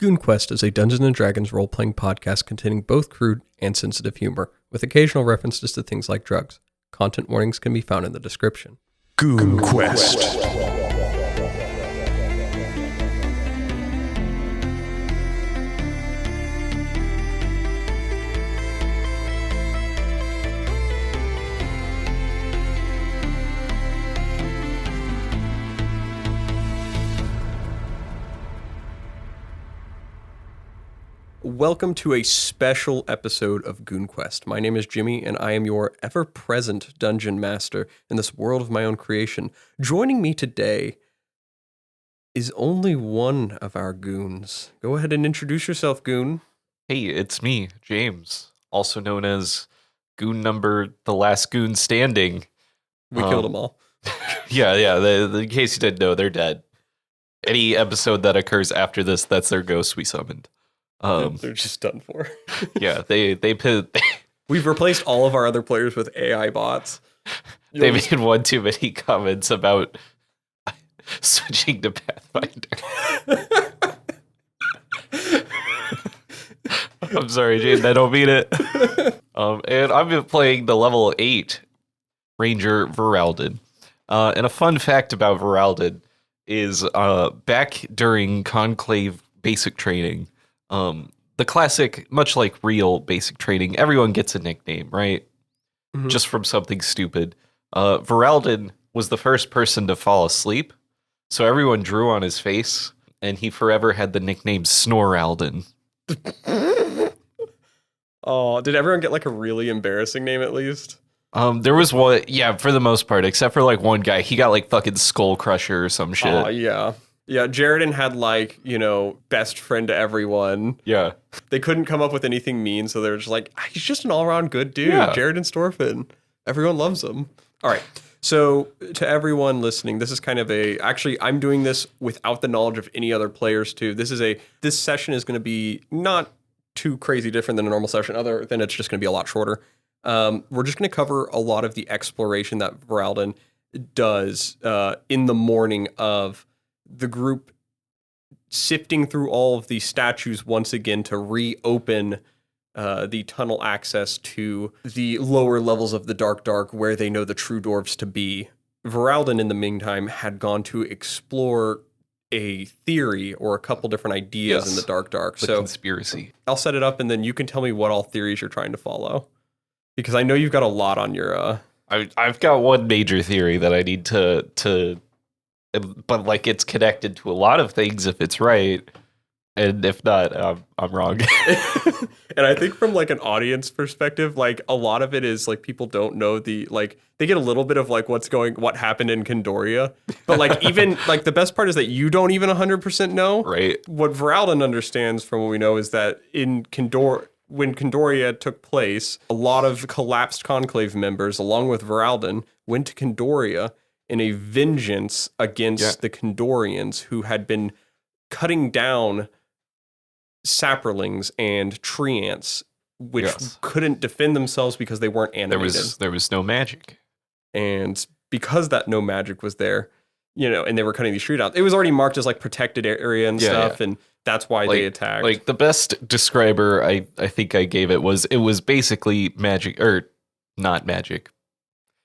GoonQuest is a Dungeons & Dragons role-playing podcast containing both crude and sensitive humor, with occasional references to things like drugs. Content warnings can be found in the description. GoonQuest. Welcome to a special episode of GoonQuest. My name is Jimmy, and I am your ever-present dungeon master in this world of my own creation. Joining me today is only one of our goons. Go ahead and introduce yourself, goon. Hey, it's me, James, also known as Goon Number, the last goon standing. We killed them all. Yeah, in case you didn't know, they're dead. Any episode that occurs after this, that's their ghost we summoned. They're just done for. Yeah, We've replaced all of our other players with AI bots. They made one too many comments about switching to Pathfinder. I'm sorry, James, I don't mean it. And I've been playing the level 8 Ranger Voralden. And a fun fact about Voralden is back during Conclave basic training, the classic, much like real basic training, everyone gets a nickname, right? Mm-hmm. Just from something stupid. Voralden was the first person to fall asleep, so everyone drew on his face, and he forever had the nickname Snoralden. Oh, did everyone get like a really embarrassing name at least? There was one, yeah, for the most part, except for like one guy. He got like fucking Skull Crusher or some shit. Oh, yeah. Yeah, Jaredin had like, best friend to everyone. Yeah. They couldn't come up with anything mean, so they were just like, he's just an all-around good dude. Yeah. Jaredin Storfin. Everyone loves him. All right. So to everyone listening, this is kind of actually, I'm doing this without the knowledge of any other players too. This session is going to be not too crazy different than a normal session, other than it's just going to be a lot shorter. We're just going to cover a lot of the exploration that Voralden does in the morning of the group sifting through all of these statues once again to reopen the tunnel access to the lower levels of the Dark where they know the true dwarves to be. Voralden, in the meantime, had gone to explore a theory or a couple different ideas in the Dark. The conspiracy. I'll set it up, and then you can tell me what all theories you're trying to follow. Because I know you've got a lot on your... I've got one major theory that I need to but like it's connected to a lot of things if it's right, and if not, I'm wrong. And I think from like an audience perspective, like a lot of it is like people don't know they get a little bit of like what happened in Kindoria, but like even like the best part is that you don't even 100% know. Right. What Voralden understands from what we know is that in when Kindoria took place, a lot of collapsed Conclave members, along with Voralden, went to Kindoria in a vengeance against the Kindorians who had been cutting down sapperlings and tree ants, which couldn't defend themselves because they weren't animated. There was no magic. And because that no magic was there, and they were cutting these trees down, it was already marked as like protected area and stuff, and that's why they attacked. Like the best describer I think I gave it was basically magic, or not magic.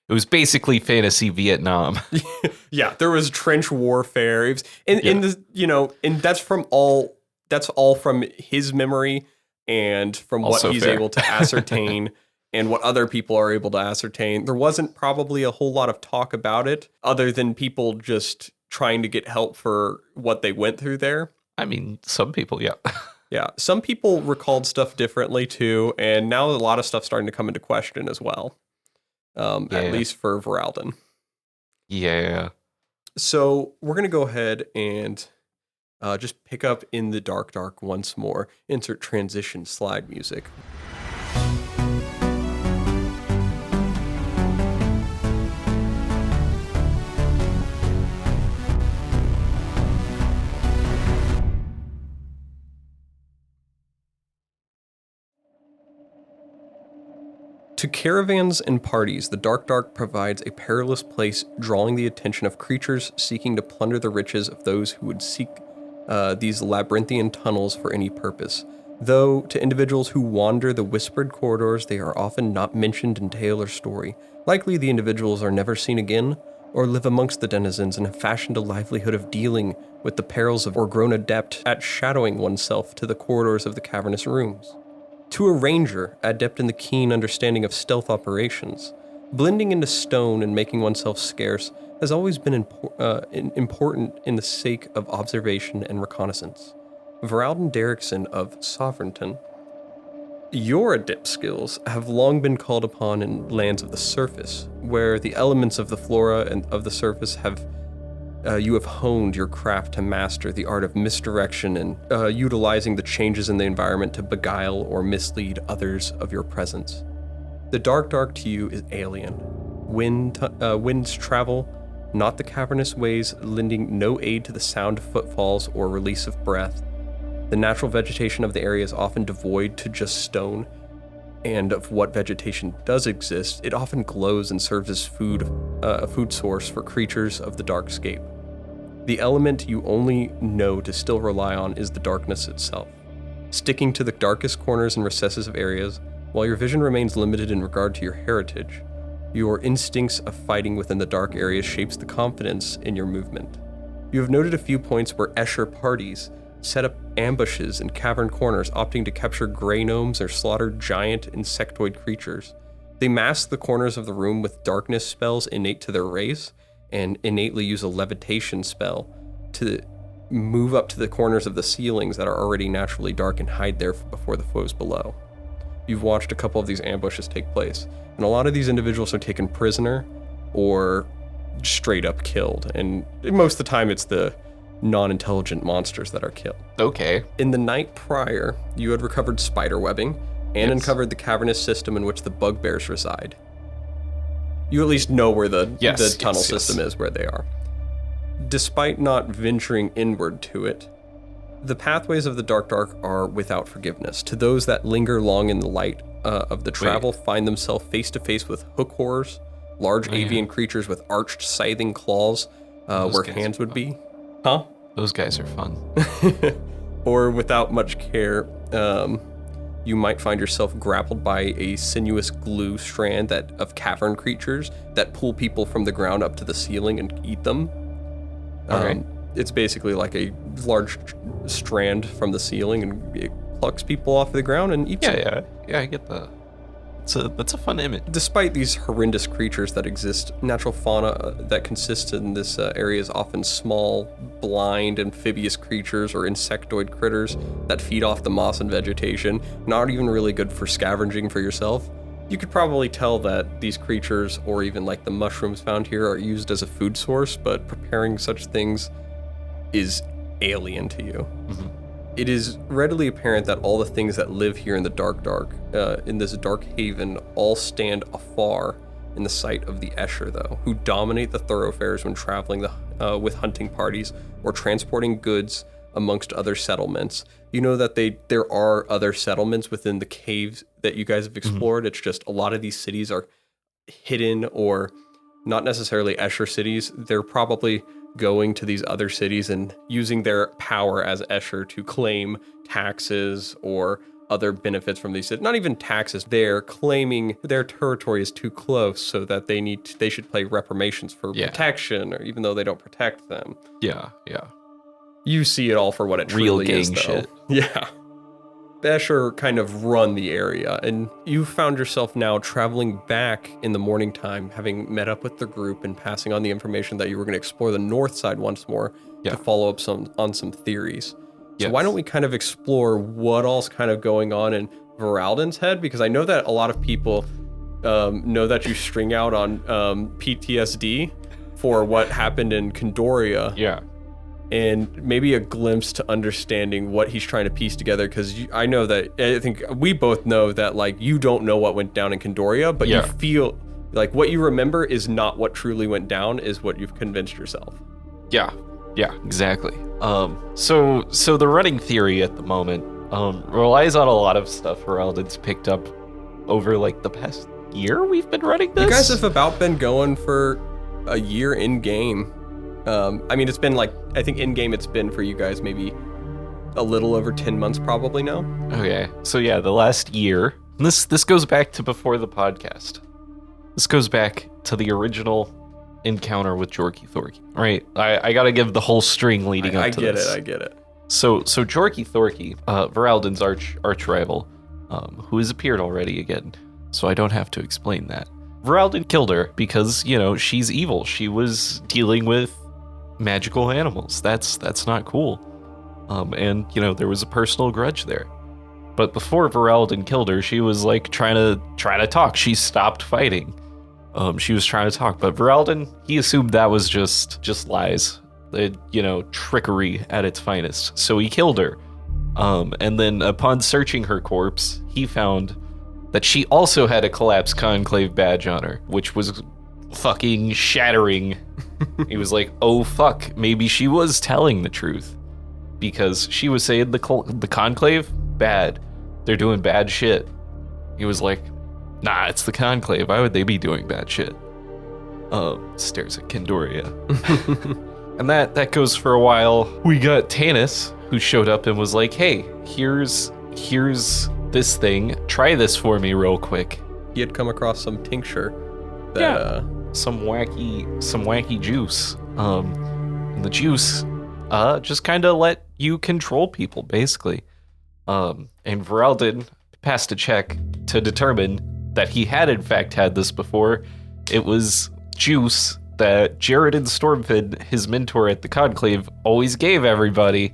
It was basically fantasy Vietnam. Yeah, there was trench warfare. It was, and that's all from his memory and from Also what he's fair. able to ascertain and what other people are able to ascertain. There wasn't probably a whole lot of talk about it other than people just trying to get help for what they went through there. I mean, some people, yeah. Yeah, some people recalled stuff differently too, and now a lot of stuff's starting to come into question as well. At least for Voralden. Yeah. So we're going to go ahead and just pick up in the Dark once more. Insert transition slide music. To caravans and parties, the Dark provides a perilous place, drawing the attention of creatures seeking to plunder the riches of those who would seek these labyrinthian tunnels for any purpose. Though to individuals who wander the whispered corridors, they are often not mentioned in tale or story. Likely the individuals are never seen again, or live amongst the denizens and have fashioned a livelihood of dealing with the perils of or grown adept at shadowing oneself to the corridors of the cavernous rooms. To a ranger, adept in the keen understanding of stealth operations, blending into stone and making oneself scarce has always been important in the sake of observation and reconnaissance. Voralden Derrickson of Sovereignton, your adept skills have long been called upon in lands of the surface, where the elements of the flora and of the surface you have honed your craft to master the art of misdirection and utilizing the changes in the environment to beguile or mislead others of your presence. The dark to you is alien. Winds travel, not the cavernous ways, lending no aid to the sound of footfalls or release of breath. The natural vegetation of the area is often devoid to just stone, and of what vegetation does exist, it often glows and serves as a food source for creatures of the darkscape. The element you only know to still rely on is the darkness itself. Sticking to the darkest corners and recesses of areas, while your vision remains limited in regard to your heritage, your instincts of fighting within the dark areas shapes the confidence in your movement. You have noted a few points where Escher parties set up ambushes in cavern corners, opting to capture grey gnomes or slaughter giant insectoid creatures. They mask the corners of the room with darkness spells innate to their race, and innately use a levitation spell to move up to the corners of the ceilings that are already naturally dark and hide there before the foes below. You've watched a couple of these ambushes take place, and a lot of these individuals are taken prisoner or straight up killed, and most of the time it's the non-intelligent monsters that are killed. Okay. In the night prior, you had recovered spider webbing and uncovered the cavernous system in which the bugbears reside. You at least know where the tunnel system is, where they are. Despite not venturing inward to it, the pathways of the dark are without forgiveness. To those that linger long in the light of the travel, find themselves face to face with hook horrors, large avian creatures with arched scything claws, where hands would be. Huh? Those guys are fun. Or without much care, you might find yourself grappled by a sinuous glue strand of cavern creatures that pull people from the ground up to the ceiling and eat them. It's basically like a large strand from the ceiling, and it plucks people off the ground and eats them. Yeah, I get that. That's a fun image. Despite these horrendous creatures that exist, natural fauna that consists in this area is often small, blind, amphibious creatures or insectoid critters that feed off the moss and vegetation, not even really good for scavenging for yourself. You could probably tell that these creatures, or even like the mushrooms found here, are used as a food source, but preparing such things is alien to you. Mm-hmm. It is readily apparent that all the things that live here in the dark, in this dark haven, all stand afar in the sight of the Escher, though, who dominate the thoroughfares when traveling with hunting parties or transporting goods amongst other settlements. You know that there are other settlements within the caves that you guys have explored. Mm-hmm. It's just a lot of these cities are hidden, or not necessarily Escher cities. They're probably going to these other cities and using their power as Escher to claim taxes or other benefits from these cities. Not even taxes. They're claiming their territory is too close, so that they should pay reparations for protection, or even though they don't protect them. Yeah. You see it all for what it Real truly is, though. Shit. Yeah. The Escher kind of run the area, and you found yourself now traveling back in the morning time, having met up with the group and passing on the information that you were going to explore the north side once more to follow up on some theories. So why don't we kind of explore what all's kind of going on in Voralden's head? Because I know that a lot of people know that you string out on PTSD for what happened in Condoria. Yeah. And maybe a glimpse to understanding what he's trying to piece together, because I think we both know that, like, you don't know what went down in Condoria, but you feel like what you remember is not what truly went down, is what you've convinced yourself. Yeah, exactly. So the running theory at the moment relies on a lot of stuff Voralden's picked up over like the past year we've been running this. You guys have about been going for a year in game. I mean, it's been like, I think in-game it's been for you guys maybe a little over 10 months probably now. Okay, so yeah, the last year. This goes back to before the podcast. This goes back to the original encounter with Jorky Thorky. Right, I gotta give the whole string leading up to this. I get it. So Jorky Thorky, Voralden's arch rival, who has appeared already again, so I don't have to explain that. Voralden killed her because, she's evil. She was dealing with magical animals. That's not cool. And there was a personal grudge there. But before Voralden killed her, she was like trying to talk. She stopped fighting. She was trying to talk, but Voralden, he assumed that was just lies. Trickery at its finest. So he killed her. And then upon searching her corpse, he found that she also had a collapsed Conclave badge on her, which was fucking shattering. He was like, oh fuck, maybe she was telling the truth. Because she was saying the Conclave, bad. They're doing bad shit. He was like, nah, it's the Conclave. Why would they be doing bad shit? Stares at Kindoria. And that goes for a while. We got Tanis, who showed up and was like, hey, here's this thing. Try this for me real quick. He had come across some tincture that some wacky juice. And the juice just kind of let you control people, basically. And Voralden passed a check to determine that he had in fact had this before. It was juice that Jared and Stormfin, his mentor at the Conclave, always gave everybody.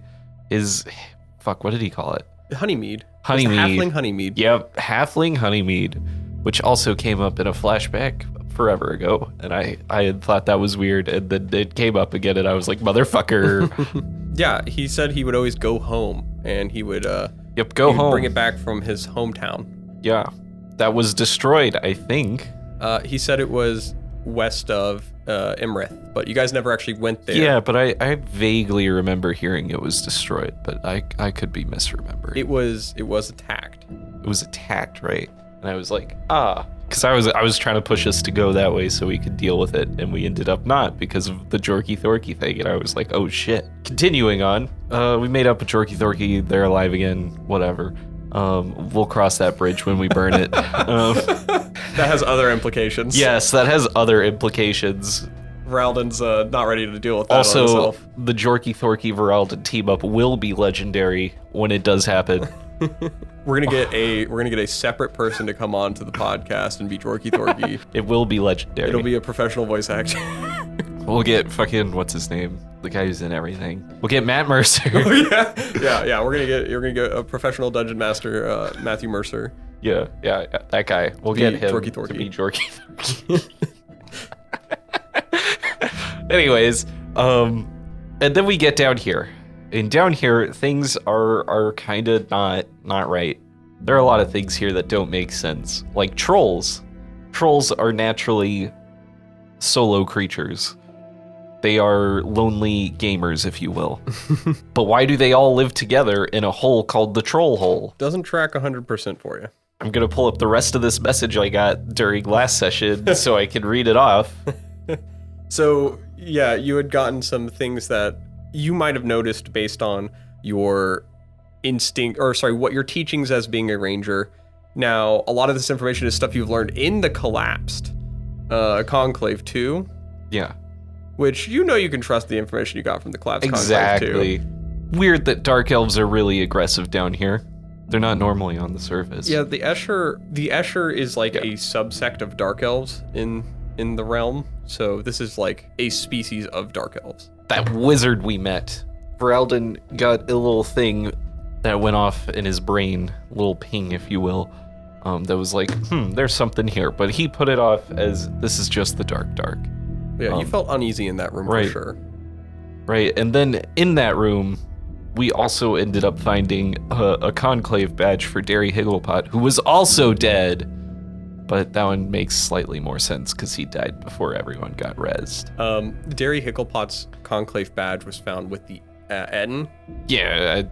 What did he call it? Honeymead. Honeymead. Halfling honeymead. Yep, halfling honeymead, which also came up in a flashback forever ago, and I had thought that was weird, and then it came up again, and I was like, motherfucker. Yeah, he said he would always go home, and he would go home, bring it back from his hometown. Yeah, that was destroyed, I think. He said it was west of Imrith, but you guys never actually went there. Yeah, but I vaguely remember hearing it was destroyed, but I could be misremembering. It was attacked. It was attacked, right? And I was like, because I was trying to push us to go that way so we could deal with it, and we ended up not because of the Jorky Thorky thing, and I was like, oh shit. Continuing on, we made up with Jorky Thorky, they're alive again, whatever. We'll cross that bridge when we burn it. That has other implications. Yes, that has other implications. Voralden's not ready to deal with that also, on himself. The Jorky Thorky Voralden team up will be legendary when it does happen. We're gonna get a separate person to come on to the podcast and be Jorky Thorky. It will be legendary. It'll be a professional voice actor. We'll get fucking what's his name? The guy who's in everything. We'll get Matt Mercer. Oh, yeah. You're gonna get a professional dungeon master, Matthew Mercer. Yeah, that guy. We'll get him Jorky Thorky. to be Jorky Thorky. Anyways, and then we get down here. And down here, things are kind of not right. There are a lot of things here that don't make sense. Like trolls. Trolls are naturally solo creatures. They are lonely gamers, if you will. But why do they all live together in a hole called the troll hole? Doesn't track 100% for you. I'm going to pull up the rest of this message I got during last session so I can read it off. So, yeah, you had gotten some things that you might have noticed based on your what your teachings as being a ranger. Now, a lot of this information is stuff you've learned in the collapsed Conclave 2. Yeah. Which you can trust the information you got from the collapsed exactly. Conclave 2. Weird that dark elves are really aggressive down here. They're not normally on the surface. Yeah, the Escher is like a subsect of dark elves in the realm. So this is like a species of dark elves. That wizard we met, Voralden got a little thing that went off in his brain, a little ping, if you will, that was like, there's something here. But he put it off as, this is just the dark. Yeah, you felt uneasy in that room right, for sure. Right, and then in that room, we also ended up finding a Conclave badge for Derry Higglepot, who was also dead. But that one makes slightly more sense because he died before everyone got rezzed. Derry Higglepot's Conclave badge was found with the Eden. Yeah.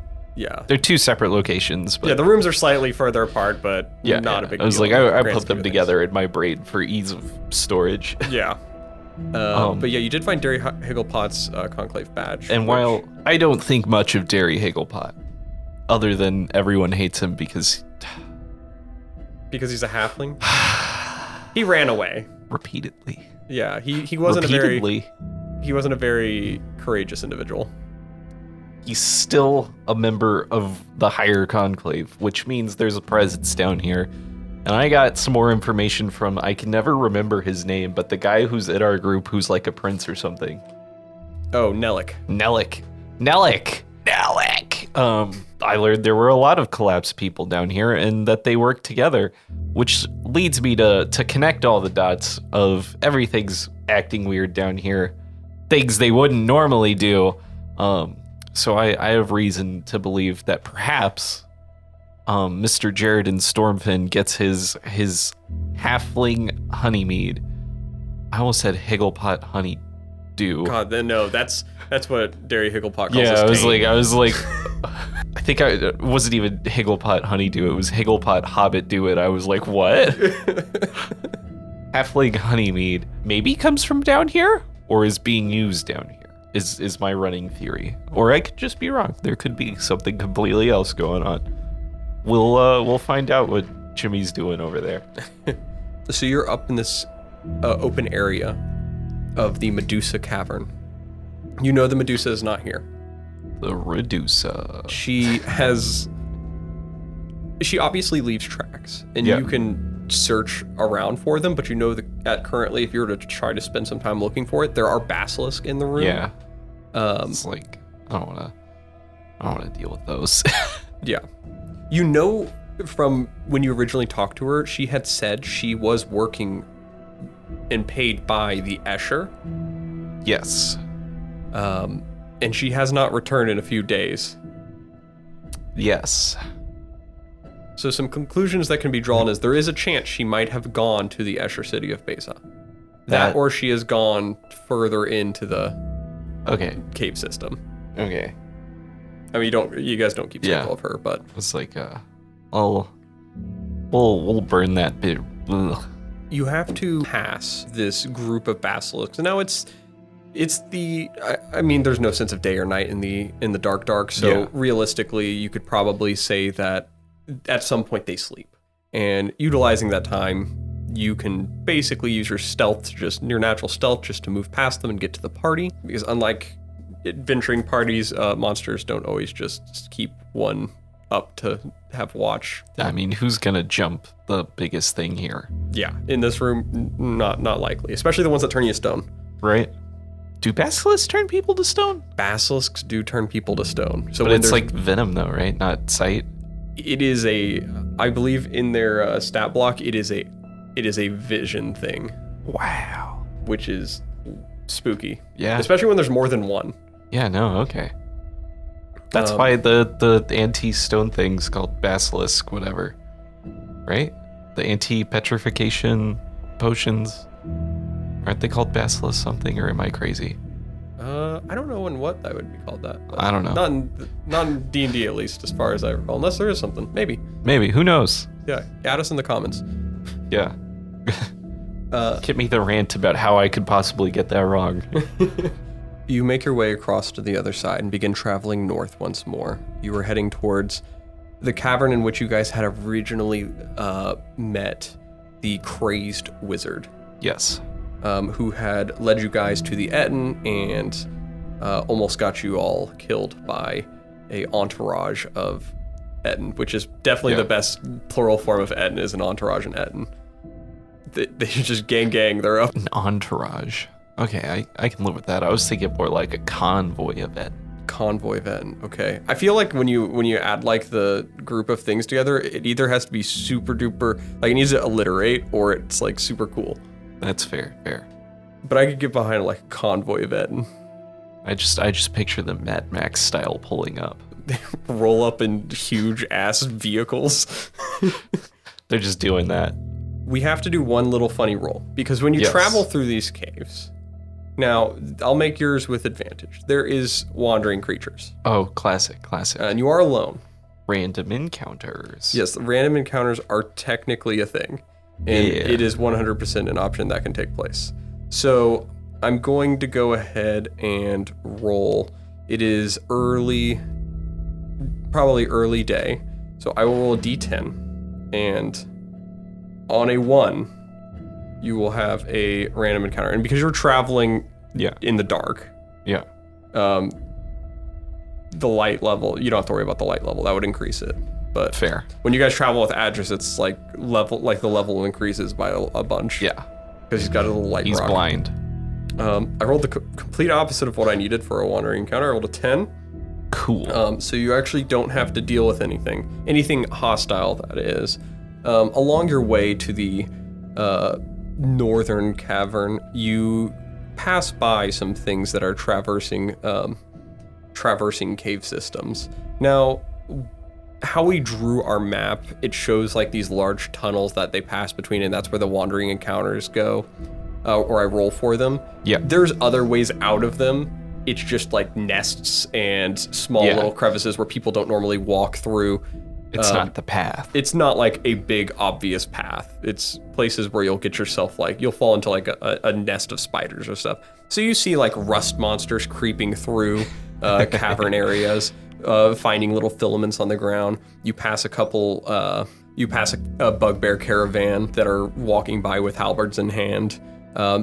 They're two separate locations. But yeah, the rooms are slightly further apart, but not a big deal. I was like, I put them together in my brain for ease of storage. Yeah. But yeah, you did find Derry Higglepot's Conclave badge. And while I don't think much of Derry Higglepot, other than everyone hates him because he's a halfling, he ran away repeatedly. Yeah, he wasn't a very courageous individual. He's still a member of the higher conclave, which means there's a presence down here. And I got some more information from, I can never remember his name, but the guy who's in our group who's like a prince or something. Oh, Nellick. I learned there were a lot of collapsed people down here and that they work together, which leads me to connect all the dots of everything's acting weird down here. Things they wouldn't normally do. So I have reason to believe that perhaps Mr. Jared and Stormfin gets his halfling honeymead. I almost said Higglepot honeydew. God, then no, that's what Derry Higglepot calls yeah, his I was like, I think it wasn't even Higglepot honeydew. It was Higglepot hobbit do it. I was like, what? Halfling honeymead maybe comes from down here or is being used down here. Is my running theory, or I could just be wrong. There could be something completely else going on. We'll find out what Jimmy's doing over there. So you're up in this open area of the Medusa Cavern. You know the Medusa is not here. The Redusa. She obviously leaves tracks, and you can search around for them, but you know that currently, if you were to try to spend some time looking for it, there are basilisk in the room. Yeah. It's like I don't want to deal with those. Yeah. You know, from when you originally talked to her, she had said she was working and paid by the Escher. Yes. And she has not returned in a few days. Yes. So some conclusions that can be drawn is there is a chance she might have gone to the Escher city of Beza. That or she has gone further into the cave system. Okay. I mean, you guys don't keep track of her, but it's like we'll burn that bit. Ugh. You have to pass this group of basilisks. Now it's the I mean, there's no sense of day or night in the dark. So realistically, you could probably say that at some point they sleep, and utilizing that time, you can basically use your natural stealth just to move past them and get to the party, because unlike adventuring parties, monsters don't always just keep one up to have watch. I mean, who's gonna jump the biggest thing here? Yeah, in this room, not likely, especially the ones that turn you to stone. Right. Do basilisks turn people to stone? Basilisks do turn people to stone. So but it's like venom though, right? Not sight. It is I believe in their stat block, it is a vision thing. Wow. Which is spooky. Yeah. Especially when there's more than one. Yeah, no, okay. That's why the anti-stone thing's called basilisk, whatever. Right? The anti-petrification potions. Aren't they called basilisk something, or am I crazy? I don't know in what that would be called that. I don't know. Not in D&D at least, as far as I recall. Unless there is something. Maybe. Who knows? Yeah, add us in the comments. Yeah. Get me the rant about how I could possibly get that wrong. You make your way across to the other side and begin traveling north once more. You are heading towards the cavern in which you guys had originally met the crazed wizard. Yes. Who had led you guys to the Etten and almost got you all killed by a entourage of Etten, which is definitely the best plural form of Etten, is an entourage in Etten. They just gang, they're up. An entourage. Okay, I can live with that. I was thinking more like a convoy of Etten. Convoy of Etten, okay. I feel like when you add like the group of things together, it either has to be super duper, like it needs to alliterate, or it's like super cool. That's fair. But I could get behind like a convoy of Etten. I just picture the Mad Max style pulling up. They roll up in huge ass vehicles. They're just doing that. We have to do one little funny roll, because when you travel through these caves, now I'll make yours with advantage. There is wandering creatures. Oh, classic. And you are alone. Random encounters. Yes, random encounters are technically a thing. And it is 100% an option that can take place. So I'm going to go ahead and roll. It is probably early day. So I will roll a d10, and on a 1, you will have a random encounter. And because you're traveling in the dark, the light level, you don't have to worry about the light level. That would increase it. But fair. When you guys travel with Adris, it's like the level increases by a bunch. Yeah. Because he's got a little light He's rock. blind. I rolled the complete opposite of what I needed for a wandering encounter. I rolled a 10. Cool. So you actually don't have to deal with anything hostile, that is. Along your way to the northern cavern, you pass by some things that are traversing cave systems. Now, how we drew our map, it shows like these large tunnels that they pass between, and that's where the wandering encounters go, or I roll for them. Yeah. There's other ways out of them. It's just like nests and small little crevices where people don't normally walk through. It's not the path. It's not like a big obvious path. It's places where you'll get yourself you'll fall into like a nest of spiders or stuff. So you see like rust monsters creeping through cavern areas, finding little filaments on the ground. You pass a bugbear caravan that are walking by with halberds in hand.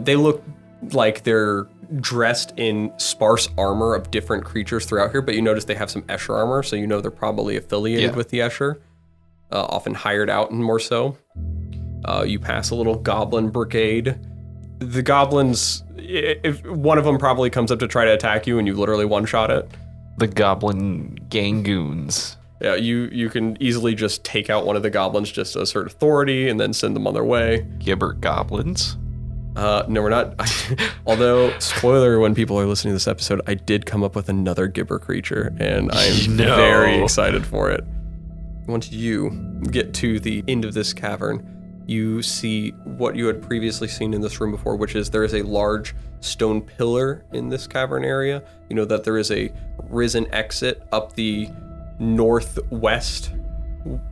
They look like they're dressed in sparse armor of different creatures throughout here, but you notice they have some Escher armor, so you know they're probably affiliated with the Escher, often hired out and more so. You pass a little goblin brigade. The goblins, if one of them probably comes up to try to attack you and you literally one-shot it. The goblin gangoons. Yeah, you can easily just take out one of the goblins just to assert authority and then send them on their way. Gibber goblins? No, we're not. Although, spoiler, when people are listening to this episode, I did come up with another Gibber creature, and I'm very excited for it. Once you get to the end of this cavern, you see what you had previously seen in this room before, which is there is a large stone pillar in this cavern area. You know that there is a risen exit up the northwest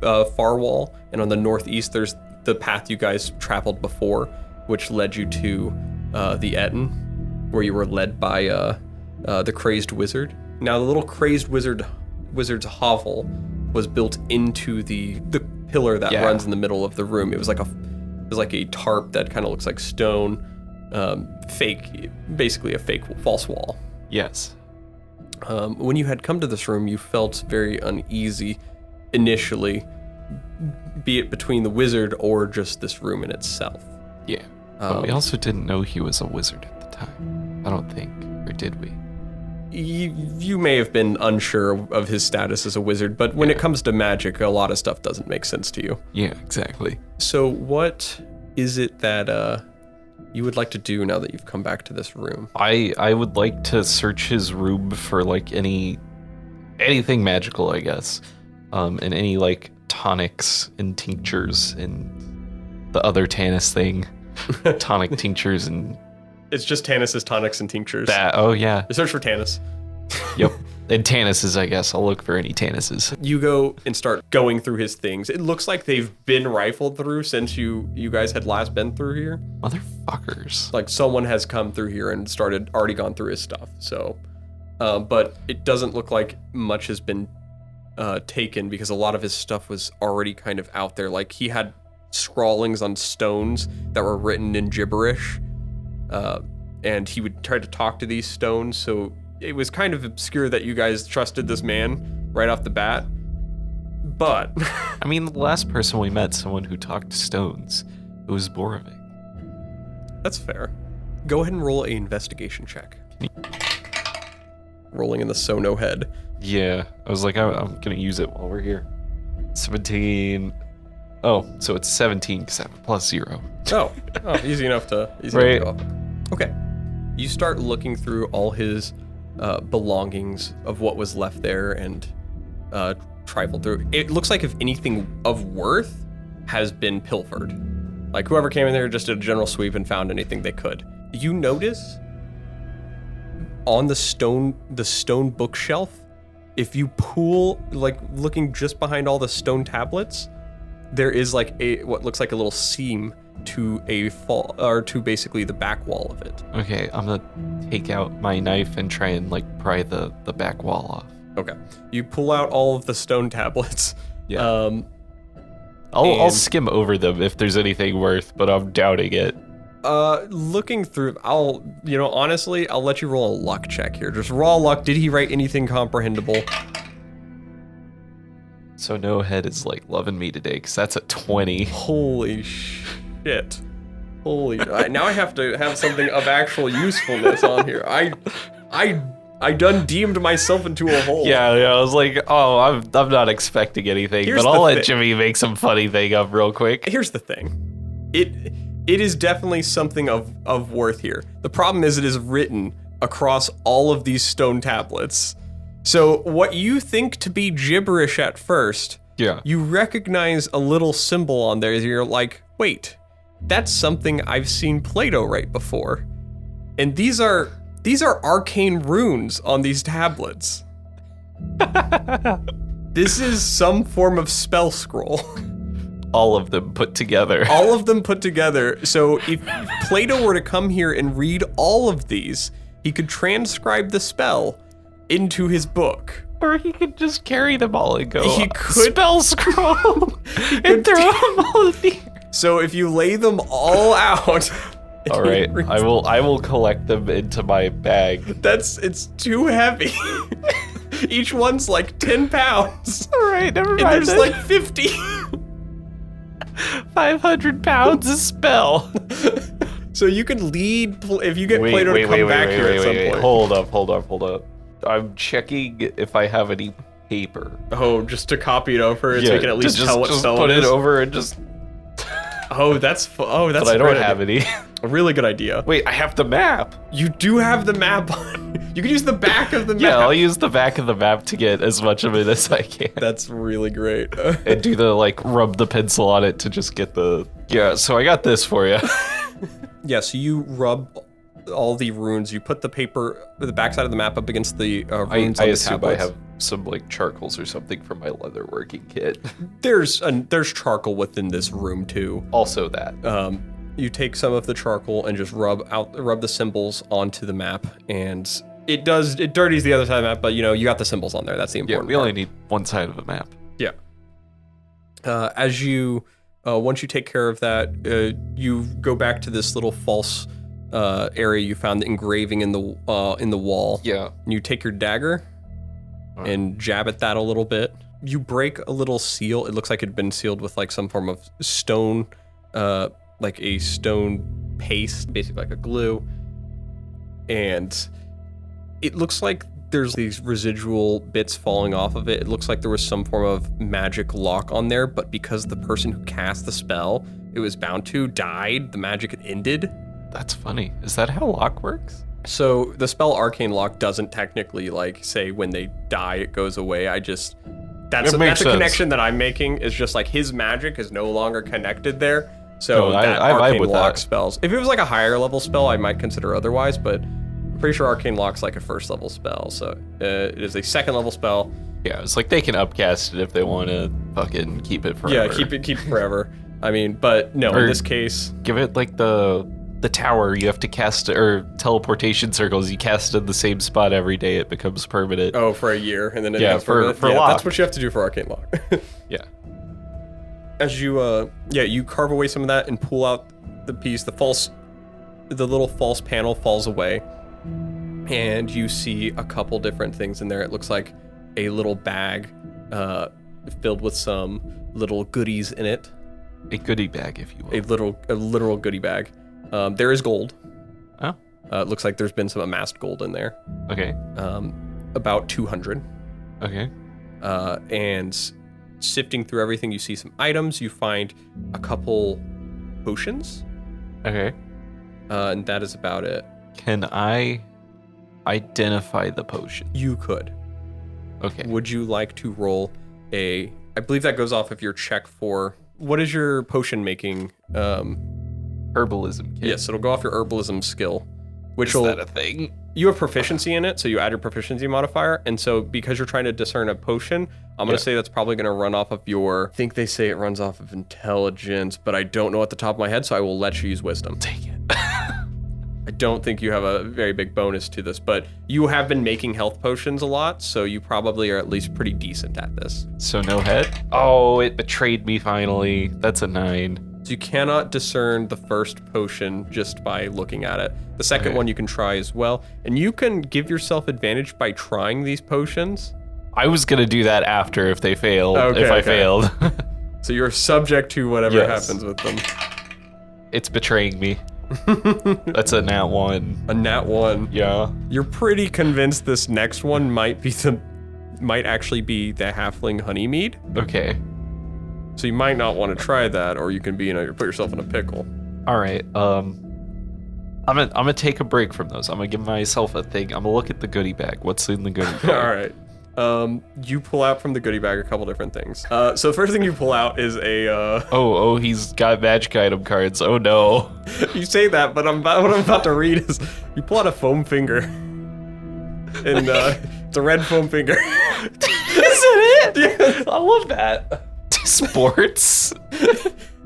far wall, and on the northeast, there's the path you guys traveled before, which led you to the Etten, where you were led by the crazed wizard. Now, the little crazed wizard's hovel was built into the pillar that runs in the middle of the room. It was like a tarp that kind of looks like stone, basically a fake false wall. Yes. When you had come to this room, you felt very uneasy initially, be it between the wizard or just this room in itself. Yeah. But we also didn't know he was a wizard at the time. I don't think. Or did we? You may have been unsure of his status as a wizard, but when it comes to magic, a lot of stuff doesn't make sense to you. Yeah, exactly. So what is it that you would like to do now that you've come back to this room? I would like to search his room for like anything magical, I guess. And any like tonics and tinctures and the other Tanis thing. Tonic tinctures and... It's just Tanis's tonics and tinctures. Oh, yeah. Search for Tanis. Yep. And Tanis's, I guess. I'll look for any Tanis's. You go and start going through his things. It looks like they've been rifled through since you guys had last been through here. Motherfuckers. Like someone has come through here and already gone through his stuff. So, but it doesn't look like much has been taken because a lot of his stuff was already kind of out there. Like he had scrawlings on stones that were written in gibberish, and he would try to talk to these stones, so it was kind of obscure that you guys trusted this man right off the bat. But I mean, the last person we met, someone who talked to stones, it was Borovik. That's fair. Go ahead and roll an investigation check. Rolling in the Sono head. Yeah, I was like, I'm gonna use it while we're here. 17. Oh, so it's 17 because I have a +0. Oh, easy enough to go up. Okay. You start looking through all his belongings of what was left there and trifled through. It looks like if anything of worth has been pilfered. Like whoever came in there just did a general sweep and found anything they could. You notice on the stone bookshelf, if you pull, like looking just behind all the stone tablets, there is like what looks like a little seam to to basically the back wall of it. Okay, I'm gonna take out my knife and try and like pry the back wall off. Okay. You pull out all of the stone tablets. Yeah. I'll skim over them if there's anything worth, but I'm doubting it. Looking through, honestly, I'll let you roll a luck check here. Just raw luck. Did he write anything comprehensible? So no head is like loving me today, because that's a 20. Holy shit. Now I have to have something of actual usefulness on here. I done deemed myself into a hole. Yeah, I was like, oh, I'm not expecting anything, but I'll let Jimmy make some funny thing up real quick. Here's the thing. It is definitely something of worth here. The problem is it is written across all of these stone tablets. So what you think to be gibberish at first, you recognize a little symbol on there. You're like, wait, that's something I've seen Plato write before. And these are arcane runes on these tablets. This is some form of spell scroll. All of them put together. All of them put together. So if Plato were to come here and read all of these, he could transcribe the spell into his book. Or he could just carry them all and go, he could spell scroll, and throw them all in the air. So if you lay them all out... All right, I will collect them into my bag. It's too heavy. Each one's like 10 pounds. All right, never mind. And there's like 50. 500 pounds a spell. So you can lead if you get Plato to come back here at some point. Hold up. I'm checking if I have any paper. Oh, just to copy it over and so you can at least tell what spell put it is. it over and just... that's but I don't have any. A really good idea. Wait, I have the map. You do have the map on. You can use the back of the map. Yeah, I'll use the back of the map to get as much of it as I can. That's really great. And do the rub the pencil on it to just get the... Yeah, so I got this for you. Yeah, so you rub all the runes. You put the backside of the map up against the runes on the tablets. I have some charcoals or something from my leatherworking kit. There's charcoal within this room too. Also that. You take some of the charcoal and just rub the symbols onto the map, and it dirties the other side of the map, but you got the symbols on there. That's the important part. Yeah, we only need one side of the map. Yeah. As you once you take care of that, you go back to this little false area you found the engraving in the wall. Yeah. And you take your dagger and jab at that a little bit. You break a little seal. It looks like it had been sealed with some form of stone, like a stone paste, basically like a glue. And it looks like there's these residual bits falling off of it. It looks like there was some form of magic lock on there, but because the person who cast the spell it was bound to died, the magic had ended. That's funny. Is that how lock works? So the spell Arcane Lock doesn't technically say when they die it goes away. That's a connection that I'm making, is just his magic is no longer connected there. So that Arcane Lock spells. If it was a higher level spell, I might consider otherwise, but I'm pretty sure Arcane Lock's a first level spell. So it is a second level spell. Yeah, it's they can upcast it if they want to fucking keep it forever. Yeah, keep it forever. I mean, but no, in this case, give it the tower. You have to cast, or teleportation circles. You cast it in the same spot every day. It becomes permanent. Oh, for a year, and then it becomes permanent. For lock. That's what you have to do for Arcane Lock. Yeah. As you you carve away some of that and pull out the piece. The little false panel falls away, and you see a couple different things in there. It looks like a little bag filled with some little goodies in it. A goodie bag, if you will. A literal goodie bag. There is gold. Oh. It looks like there's been some amassed gold in there. Okay. About 200. Okay. And sifting through everything, you see some items. You find a couple potions. Okay. And that is about it. Can I identify the potion? You could. Okay. Would you like to roll I believe that goes off of your check for... What is your potion making? Herbalism kit. Yes, it'll go off your herbalism skill. Is that a thing? You have proficiency in it, so you add your proficiency modifier. And so because you're trying to discern a potion, I'm going to say that's probably going to run off of your... I think they say it runs off of intelligence, but I don't know at the top of my head, so I will let you use wisdom. Take it. I don't think you have a very big bonus to this, but you have been making health potions a lot, so you probably are at least pretty decent at this. So no head? Oh, it betrayed me finally. That's a 9. So you cannot discern the first potion just by looking at it. The second one you can try as well. And you can give yourself advantage by trying these potions. I was going to do that after if they failed, I failed. So you're subject to whatever happens with them. It's betraying me. That's a nat 1. A nat 1. Yeah. You're pretty convinced this next one might actually be the halfling honey mead. Okay. So you might not want to try that, or you can put yourself in a pickle. All right. I'm gonna take a break from those. I'm gonna give myself a thing. I'm gonna look at the goodie bag. What's in the goodie bag? All right. You pull out from the goodie bag a couple different things. So the first thing you pull out is a... Oh, he's got magic item cards. Oh no. You say that, but what I'm about to read is you pull out a foam finger. And it's a red foam finger. Isn't it? Yeah. I love that. Sports?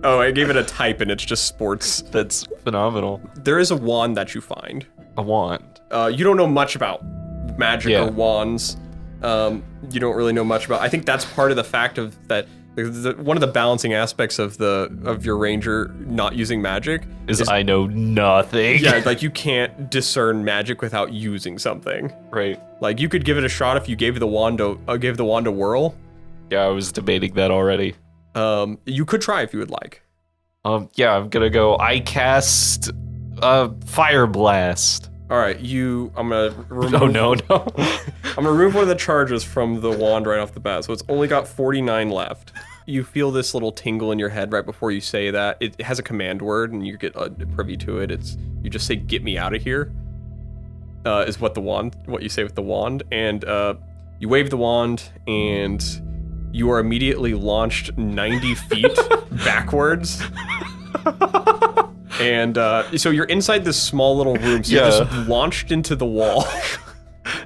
Oh, I gave it a type and it's just sports. That's phenomenal. There is a wand that you find. A wand. You don't know much about magic or wands. You don't really know much about. I think that's part of the fact of that. One of the balancing aspects of your ranger not using magic is I know nothing. Yeah, like you can't discern magic without using something. Right. Like you could give it a shot if you gave the wand a whirl. Yeah, I was debating that already. You could try if you would like. Yeah, I'm gonna go. I cast Fire Blast. All right, I'm gonna remove. Oh no! I'm gonna remove one of the charges from the wand right off the bat, so it's only got 49 left. You feel this little tingle in your head right before you say that. It has a command word, and you get privy to it. You just say "Get me out of here." Is what you say with the wand, and you wave the wand, and you are immediately launched 90 feet backwards. And so you're inside this small little room, so you're just launched into the wall.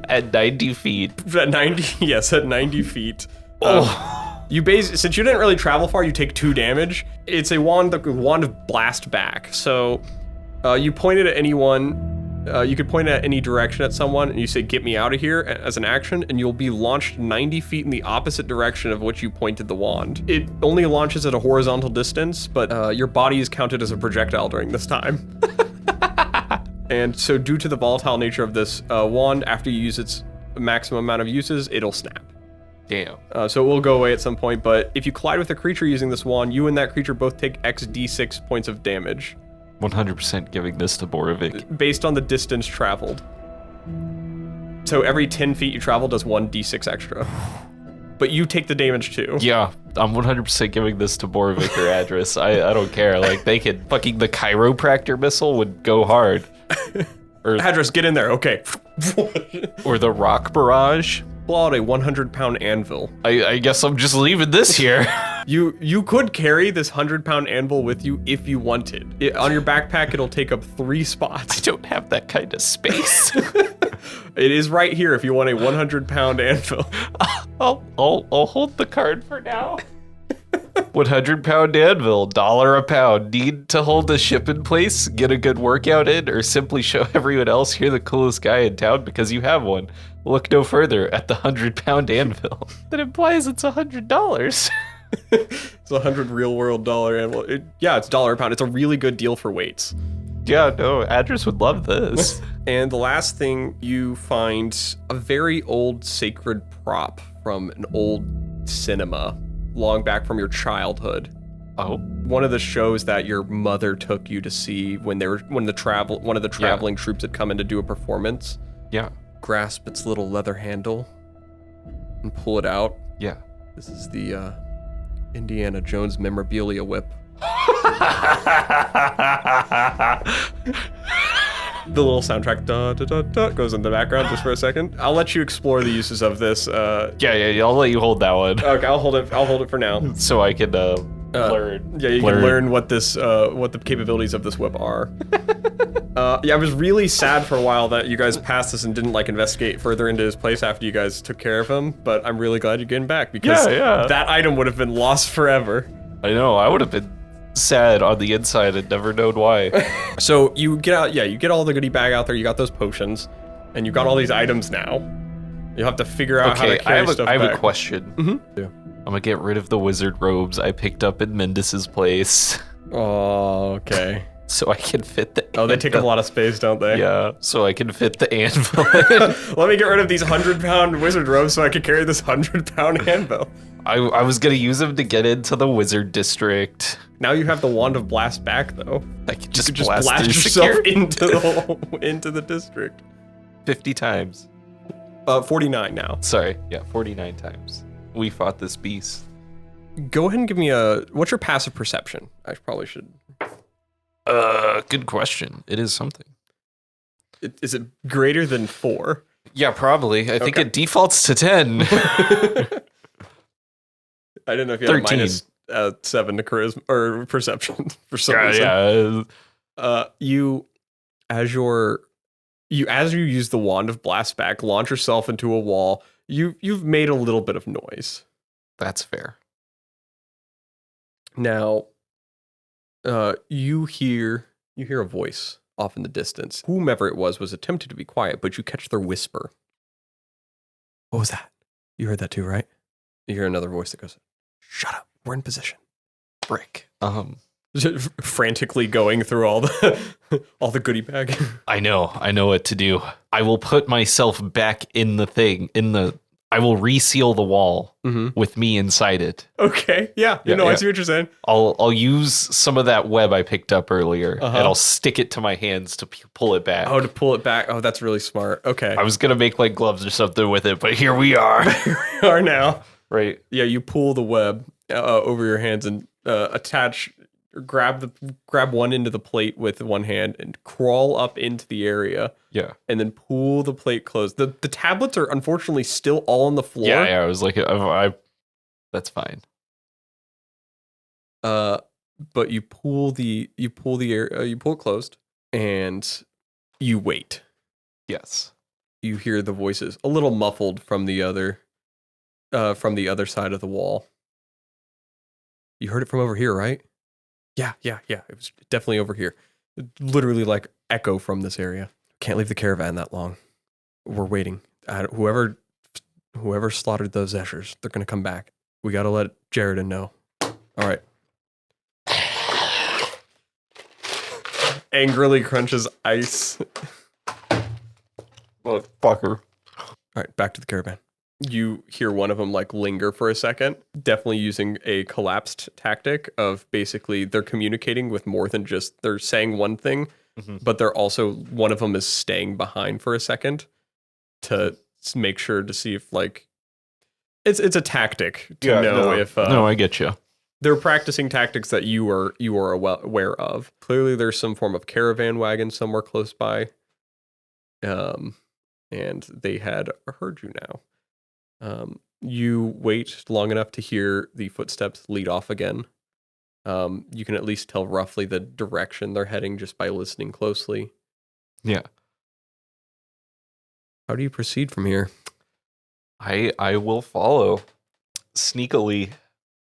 At 90 feet. At 90 feet. Since you didn't really travel far, you take 2 damage. It's a wand of blast back. So you point it at anyone. You could point it at any direction at someone, and you say, "Get me out of here" as an action, and you'll be launched 90 feet in the opposite direction of which you pointed the wand. It only launches at a horizontal distance, but your body is counted as a projectile during this time. And so due to the volatile nature of this wand, after you use its maximum amount of uses, it'll snap. Damn. So it will go away at some point, but if you collide with a creature using this wand, you and that creature both take X d6 points of damage. 100% giving this to Borovic. Based on the distance traveled. So every 10 feet you travel does 1d6 extra. But you take the damage too. Yeah, I'm 100% giving this to Borovic or Adris. I don't care. Like, they could fucking... The chiropractor missile would go hard. Or Adris, get in there. Okay. Or the rock barrage. Pull out a 100-pound anvil. I guess I'm just leaving this here. You could carry this 100-pound anvil with you if you wanted. On your backpack, it'll take up 3 spots. I don't have that kind of space. It is right here if you want a 100-pound anvil. I'll hold the card for now. 100-pound anvil, $1 a pound. Need to hold the ship in place, get a good workout in, or simply show everyone else you're the coolest guy in town because you have one. Look no further at the 100-pound anvil. That implies it's $100. It's a 100 real-world dollar anvil. It's $1 a pound. It's a really good deal for weights. Yeah, no, Adris would love this. And the last thing, you find a very old sacred prop from an old cinema, long back from your childhood. Oh. One of the shows that your mother took you to see when one of the traveling troops had come in to do a performance. Yeah. Grasp its little leather handle and pull it out. Yeah. This is the Indiana Jones memorabilia whip. The little soundtrack da, da, da, da, goes in the background just for a second. I'll let you explore the uses of this. Yeah, I'll let you hold that one. Okay, I'll hold it for now. So I can Learn. Yeah, you can learn what the capabilities of this whip are. Yeah, I was really sad for a while that you guys passed this and didn't like investigate further into his place after you guys took care of him. But I'm really glad you're getting back because that item would have been lost forever. I know. I would have been sad on the inside and never known why. So you get out. Yeah, you get all the goodie bag out there. You got those potions, and you got all these items now. You'll have to figure out how to carry stuff back. I have a question. Mm-hmm. Yeah. I'm gonna get rid of the wizard robes I picked up in Mendis's place. Oh, okay. So I can fit the Oh, they take up a lot of space, don't they? Yeah, so I can fit the anvil. Let me get rid of these 100-pound wizard robes so I can carry this 100-pound anvil. I was gonna use them to get into the wizard district. Now you have the wand of blast back, though. I can just blast yourself into the district. 50 times. 49 now. Sorry, yeah, 49 times. We fought this beast. Go ahead and give me what's your passive perception? I probably should. Good question. It is something. Is it greater than 4? Yeah, probably. I think it defaults to 10. I didn't know if you 13. had minus 7 to charisma or perception for some reason. Yeah. As you use the wand of blast back, launch yourself into a wall. You've made a little bit of noise. That's fair. Now, you hear a voice off in the distance. Whomever it was attempting to be quiet, but you catch their whisper. What was that? You heard that too, right? You hear another voice that goes, "Shut up. We're in position." Frick. Frantically going through all the goodie bag. I know what to do. I will put myself back in the thing. I will reseal the wall with me inside it. Okay, yeah. I see what you're saying. I'll use some of that web I picked up earlier, and I'll stick it to my hands to pull it back. Oh, to pull it back. Oh, that's really smart. Okay. I was gonna make like gloves or something with it, but here we are. Here we are now. Right. Yeah, you pull the web over your hands and grab one end of the plate with one hand and crawl up into the area. Yeah. And then pull the plate closed. The tablets are unfortunately still all on the floor. Yeah, I was like, that's fine. But you pull it closed and you wait. Yes. You hear the voices a little muffled from the other side of the wall. You heard it from over here, right? Yeah. It was definitely over here. Literally like echo from this area. Can't leave the caravan that long. We're waiting. Whoever slaughtered those Eschers, they're going to come back. We got to let Jaredin know. All right. Angrily crunches ice. Motherfucker. All right, back to the caravan. You hear one of them like linger for a second, definitely using a collapsed tactic of basically they're communicating with more than just they're saying one thing, but they're also, one of them is staying behind for a second to make sure to see if like it's a tactic to know if no, I get you. They're practicing tactics that you are aware of. Clearly, there's some form of caravan wagon somewhere close by, and they had heard you now. You wait long enough to hear the footsteps lead off again. You can at least tell roughly the direction they're heading just by listening closely. Yeah. How do you proceed from here? I will follow sneakily.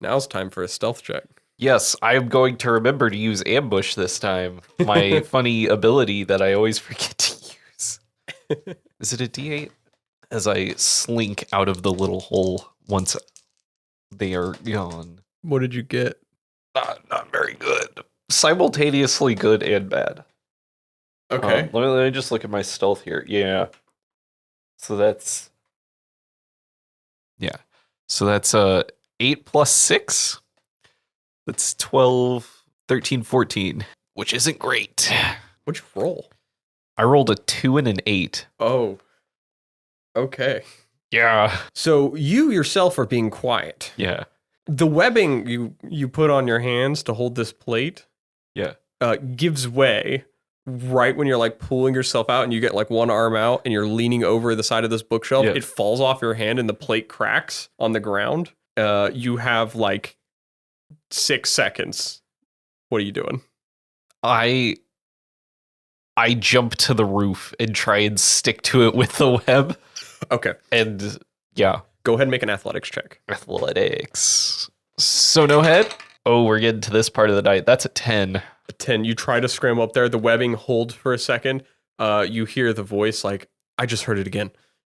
Now's time for a stealth check. Yes, I am going to remember to use ambush this time. My funny ability that I always forget to use. Is it a D8? As I slink out of the little hole once they are gone. What did you get? Not very good. Simultaneously good and bad. Okay. Let me just look at my stealth here. Yeah. So that's 8 plus 6. That's 12, 13, 14, which isn't great. What'd you roll? I rolled a 2 and an 8. Oh. Okay. Yeah. So you yourself are being quiet. Yeah. The webbing you put on your hands to hold this plate gives way right when you're like pulling yourself out and you get like one arm out and you're leaning over the side of this bookshelf. It falls off your hand and the plate cracks on the ground. You have like 6 seconds. What are you doing? I jump to the roof and try and stick to it with the web. Okay. And yeah. Go ahead and make an athletics check. Athletics. So no head? Oh, we're getting to this part of the night. That's a 10. A 10. You try to scramble up there. The webbing holds for a second. You hear the voice like, I just heard it again.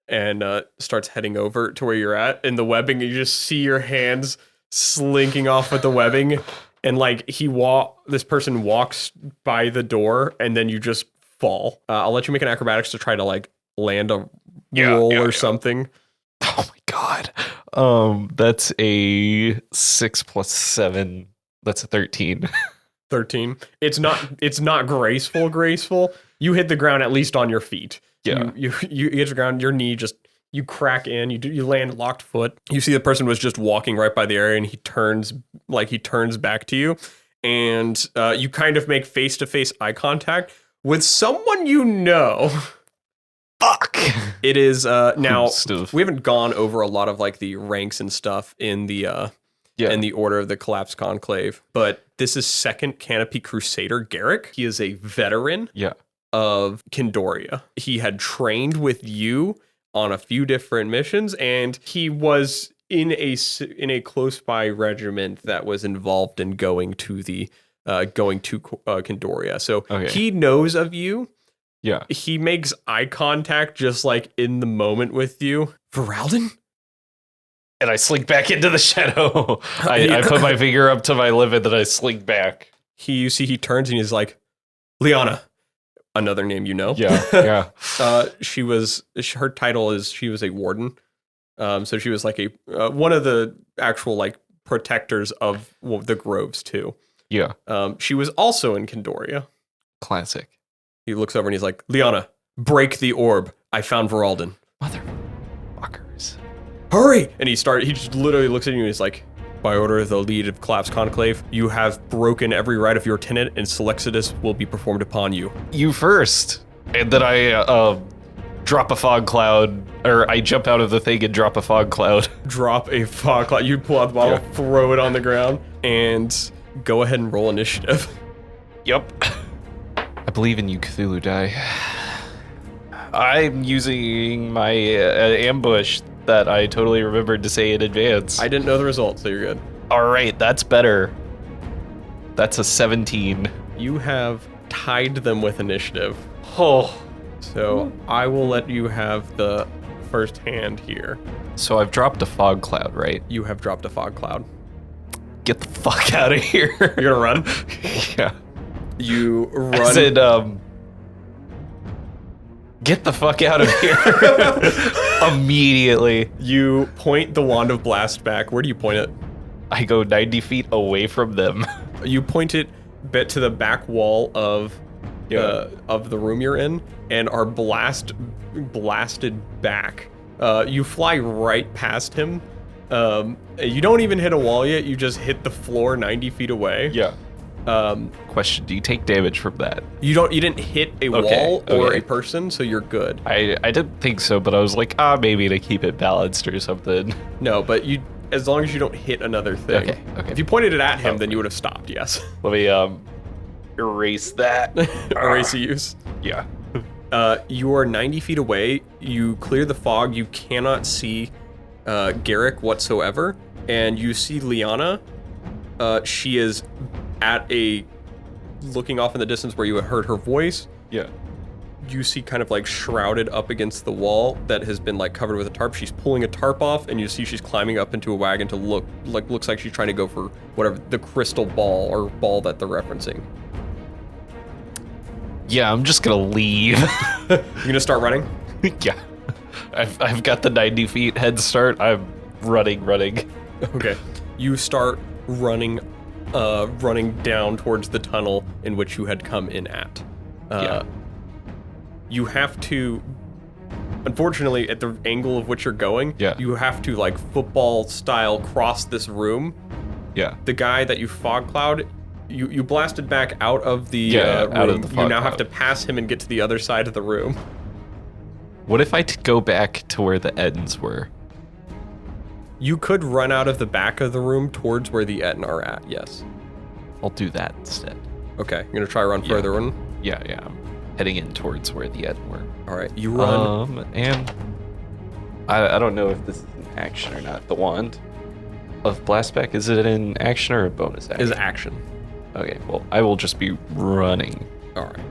And starts heading over to where you're at. And the webbing, you just see your hands slinking off with the webbing. And like this person walks by the door and then you just fall. I'll let you make an acrobatics to try to like land a roll or something. Oh my god. That's a 6 plus 7. That's a 13. 13. It's not graceful. You hit the ground at least on your feet. Yeah. You hit the ground, your knee just you crack in, you land locked foot. You see the person was just walking right by the area and he turns back to you. And you kind of make face-to-face eye contact with someone you know. Fuck. It is now we haven't gone over a lot of like the ranks and stuff in the in the order of the collapsed conclave, but this is Second Canopy Crusader Derrick. He is a veteran of Kindoria. He had trained with you on a few different missions, and he was in a close by regiment that was involved in going to Kindoria. So he knows of you. Yeah. He makes eye contact just like in the moment with you. Voralden? And I slink back into the shadow. I put my finger up to my lip and then I slink back. You see he turns and he's like, Liana. Another name you know. Yeah. Her title is she was a warden. So she was like one of the actual like protectors of the groves too. Yeah. She was also in Kindoria. Classic. He looks over and he's like, Liana, break the orb. I found Voralden. Motherfuckers. Hurry! And he just literally looks at you and he's like, by order of the lead of Collapse Conclave, you have broken every right of your tenant and Selexodus will be performed upon you. You first. And then I drop a fog cloud, or I jump out of the thing and drop a fog cloud. Drop a fog cloud. You pull out the bottle, throw it on the ground, and go ahead and roll initiative. Yep. I believe in you, Cthulhu die. I'm using my ambush that I totally remembered to say in advance. I didn't know the result, so you're good. All right, that's better. That's a 17. You have tied them with initiative. Oh. So I will let you have the first hand here. So I've dropped a fog cloud, right? You have dropped a fog cloud. Get the fuck out of here. You're gonna run? Yeah. You run. I said, get the fuck out of here. Immediately. You point the Wand of Blast back. Where do you point it? I go 90 feet away from them. You point it to the back wall of the room you're in and are blasted back. You fly right past him. You don't even hit a wall yet. You just hit the floor 90 feet away. Yeah. Question: do you take damage from that? You didn't hit a wall or a person, so you're good. I didn't think so, but I was like, maybe to keep it balanced or something. No, but as long as you don't hit another thing. Okay. If you pointed it at him, then you would have stopped. Yes. Let me erase that. Erase the use. Yeah. You are 90 feet away. You clear the fog. You cannot see Derrick whatsoever, and you see Liana. She is looking off in the distance where you had heard her voice. Yeah. You see kind of like shrouded up against the wall that has been like covered with a tarp. She's pulling a tarp off, and you see she's climbing up into a wagon to looks like she's trying to go for whatever the crystal ball or ball that they're referencing. Yeah, I'm just gonna leave. You're gonna start running? Yeah. I've got the 90 feet head start. I'm running. Okay. You start running down towards the tunnel in which you had come in at. You have to, unfortunately, at the angle of which you're going, you have to like football style cross this room. Yeah. The guy that you fog cloud, you blasted back out of the room. Out of the fog you now cloud. have to pass him and get to the other side of the room. What if I go back to where the ends were? You could run out of the back of the room towards where the Etten are at, yes. I'll do that instead. Okay, you're gonna try run further in? Yeah, I'm heading in towards where the Ed were. All right, you run. And I don't know if this is an action or not. The wand of blastback, is it an action or a bonus action? Is action. Okay, well, I will just be running. All right.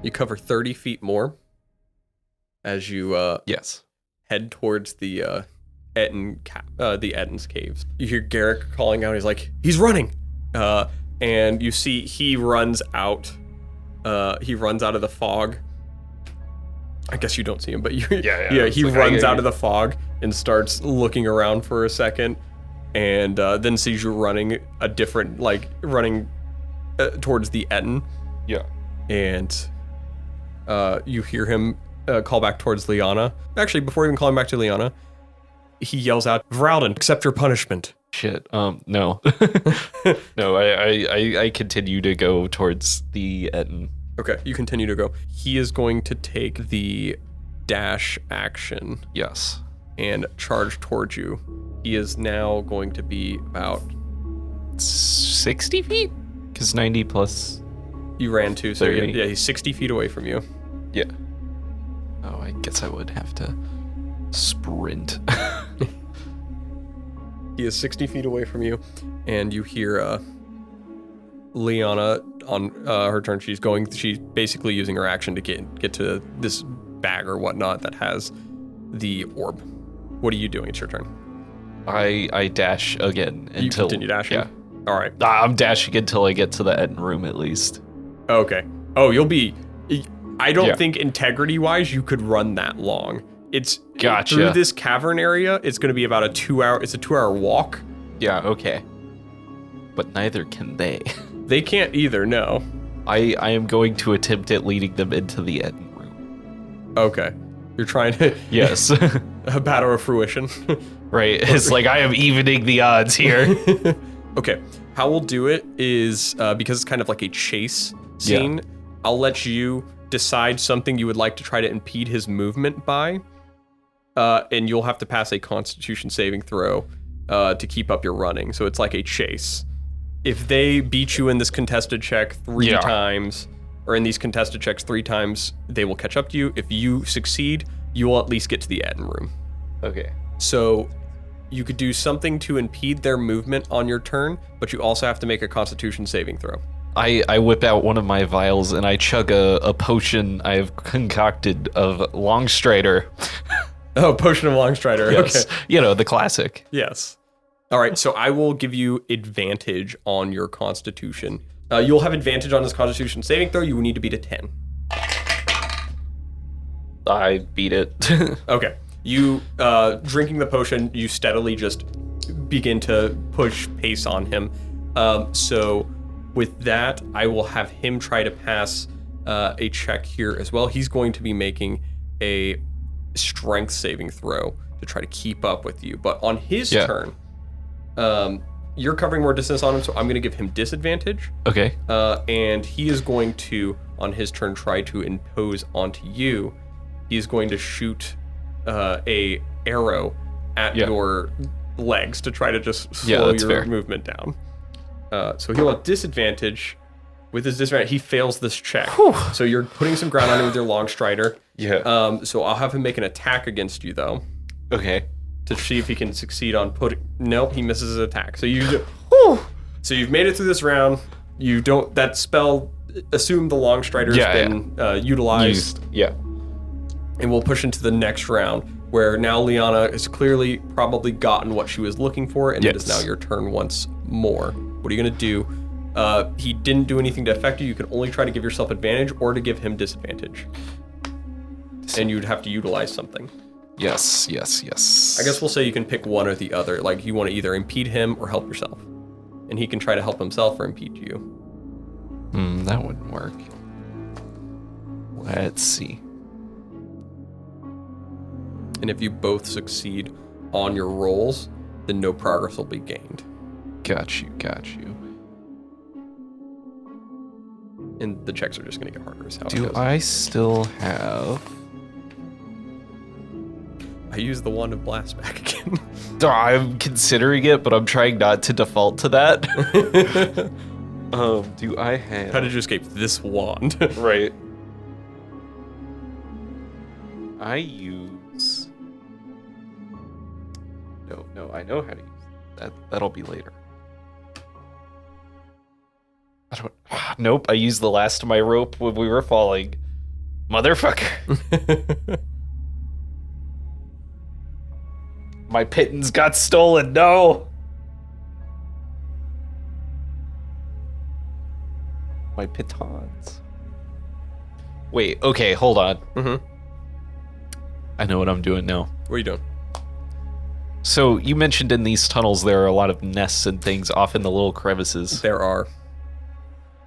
You cover 30 feet more as you Yes. head towards the Etten's caves. You hear Garrick calling out. He's like, he's running. And you see he runs out. He runs out of the fog. I guess you don't see him, but he like, runs out of the fog and starts looking around for a second, and then sees you running towards the Etten. Yeah. And you hear him call back towards Liana. Actually, before even calling back to Liana, he yells out, Voralden, accept your punishment. Shit. No. No, I continue to go towards the Etten. Okay, you continue to go. He is going to take the dash action. Yes. And charge towards you. He is now going to be about 60 feet? Because 90 plus. You ran too, so 30. yeah, he's 60 feet away from you. Yeah. Oh, I guess I would have to sprint. He is 60 feet away from you, and you hear Liana on her turn. She's basically using her action to get to this bag or whatnot that has the orb. What are you doing? It's your turn. I dash again until... You continue dashing? Yeah. All right. I'm dashing until I get to the Etten room at least. Okay. Oh, you'll be... I don't think integrity-wise you could run that long. It's gotcha. Through this cavern area, it's going to be about a 2-hour... It's a 2-hour walk. Yeah, okay. But neither can they. They can't either, no. I am going to attempt at leading them into the Etten room. Okay. You're trying to... Yes. A battle of fruition. Right. It's like I am evening the odds here. Okay. How we'll do it is, because it's kind of like a chase scene, I'll let you decide something you would like to try to impede his movement by, and you'll have to pass a Constitution saving throw to keep up your running. So it's like a chase. If they beat you in this contested check 3 times, or in these contested checks 3 times, they will catch up to you. If you succeed, you will at least get to the Etten room. Okay. So you could do something to impede their movement on your turn, but you also have to make a Constitution saving throw. I whip out one of my vials and I chug a potion I've concocted of Longstrider. Oh, potion of Longstrider. Yes. Okay. You know, the classic. Yes. All right, so I will give you advantage on your Constitution. You'll have advantage on this Constitution saving throw. You will need to beat a 10. I beat it. Okay. You, drinking the potion, you steadily just begin to push pace on him. So with that, I will have him try to pass a check here as well. He's going to be making a strength saving throw to try to keep up with you. But on his turn, you're covering more distance on him, so I'm going to give him disadvantage. Okay. And he is going to, on his turn, try to impose onto you. He's going to shoot a arrow at your legs to try to just slow your movement down. So he'll have disadvantage. With his disadvantage, he fails this check. Whew. So you're putting some ground on him with your long strider. Yeah. So I'll have him make an attack against you, though. Okay. To see if he can succeed on putting... Nope, he misses his attack. So so you've made it through this round. You don't... That spell... Assume the long strider's been utilized. Yeah. And we'll push into the next round, where now Liana has clearly probably gotten what she was looking for, and it is now your turn once more. What are you going to do? He didn't do anything to affect you. You can only try to give yourself advantage or to give him disadvantage. And you'd have to utilize something. Yes. I guess we'll say you can pick one or the other. Like, you want to either impede him or help yourself. And he can try to help himself or impede you. That wouldn't work. Let's see. And if you both succeed on your rolls, then no progress will be gained. Got you. And the checks are just going to get harder. Is how it Do goes. I still have... I use the wand of blast back again. I'm considering it, but I'm trying not to default to that. Do I have... How did you escape this wand? Right. I use... No, I know how to use that. That'll be later. I don't... Nope, I used the last of my rope when we were falling. Motherfucker. My pittance got stolen, no! My pitons. Wait, okay, hold on. Mm-hmm. I know what I'm doing now. What are you doing? So, you mentioned in these tunnels there are a lot of nests and things off in the little crevices. There are.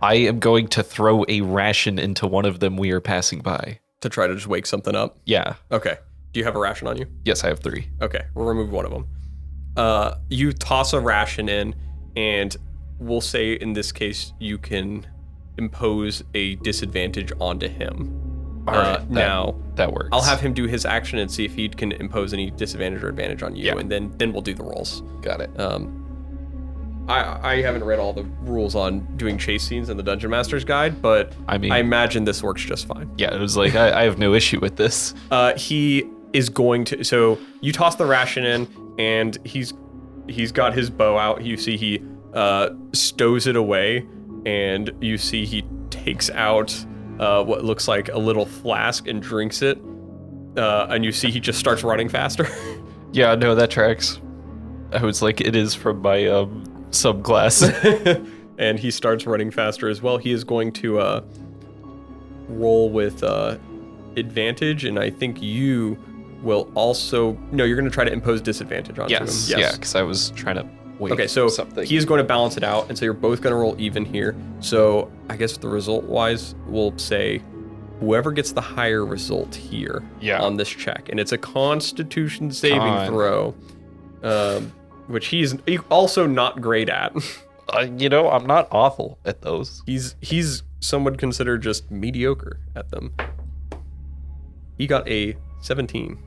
I am going to throw a ration into one of them we are passing by. To try to just wake something up? Yeah. Okay. Do you have a ration on you? Yes, I have 3. Okay, we'll remove one of them. You toss a ration in, and we'll say in this case you can impose a disadvantage onto him. All right, now that works. I'll have him do his action and see if he can impose any disadvantage or advantage on you, and then we'll do the rolls. Got it. I haven't read all the rules on doing chase scenes in the Dungeon Master's Guide, but I imagine this works just fine. Yeah, it was like, I have no issue with this. He is going to, so you toss the ration in, and he's got his bow out. You see he stows it away, and you see he takes out what looks like a little flask and drinks it, and you see he just starts running faster. Yeah, no, that tracks. I was like, it is from my subclass. And he starts running faster as well. He is going to roll with advantage, and I think you will also... No, you're going to try to impose disadvantage onto him. Yes, yeah, because I was trying to wait. Okay, so something. he is going to balance it out, and so you're both going to roll even here. So I guess the result-wise, we'll say whoever gets the higher result here on this check, and it's a Constitution saving throw, which he's also not great at. I'm not awful at those. He's some would consider just mediocre at them. He got a 17.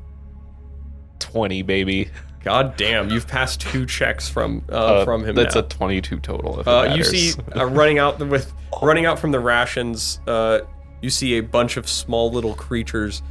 20, baby. God damn, you've passed 2 checks from him. That's now. a 22 total. If you see running out from the rations. You see a bunch of small little creatures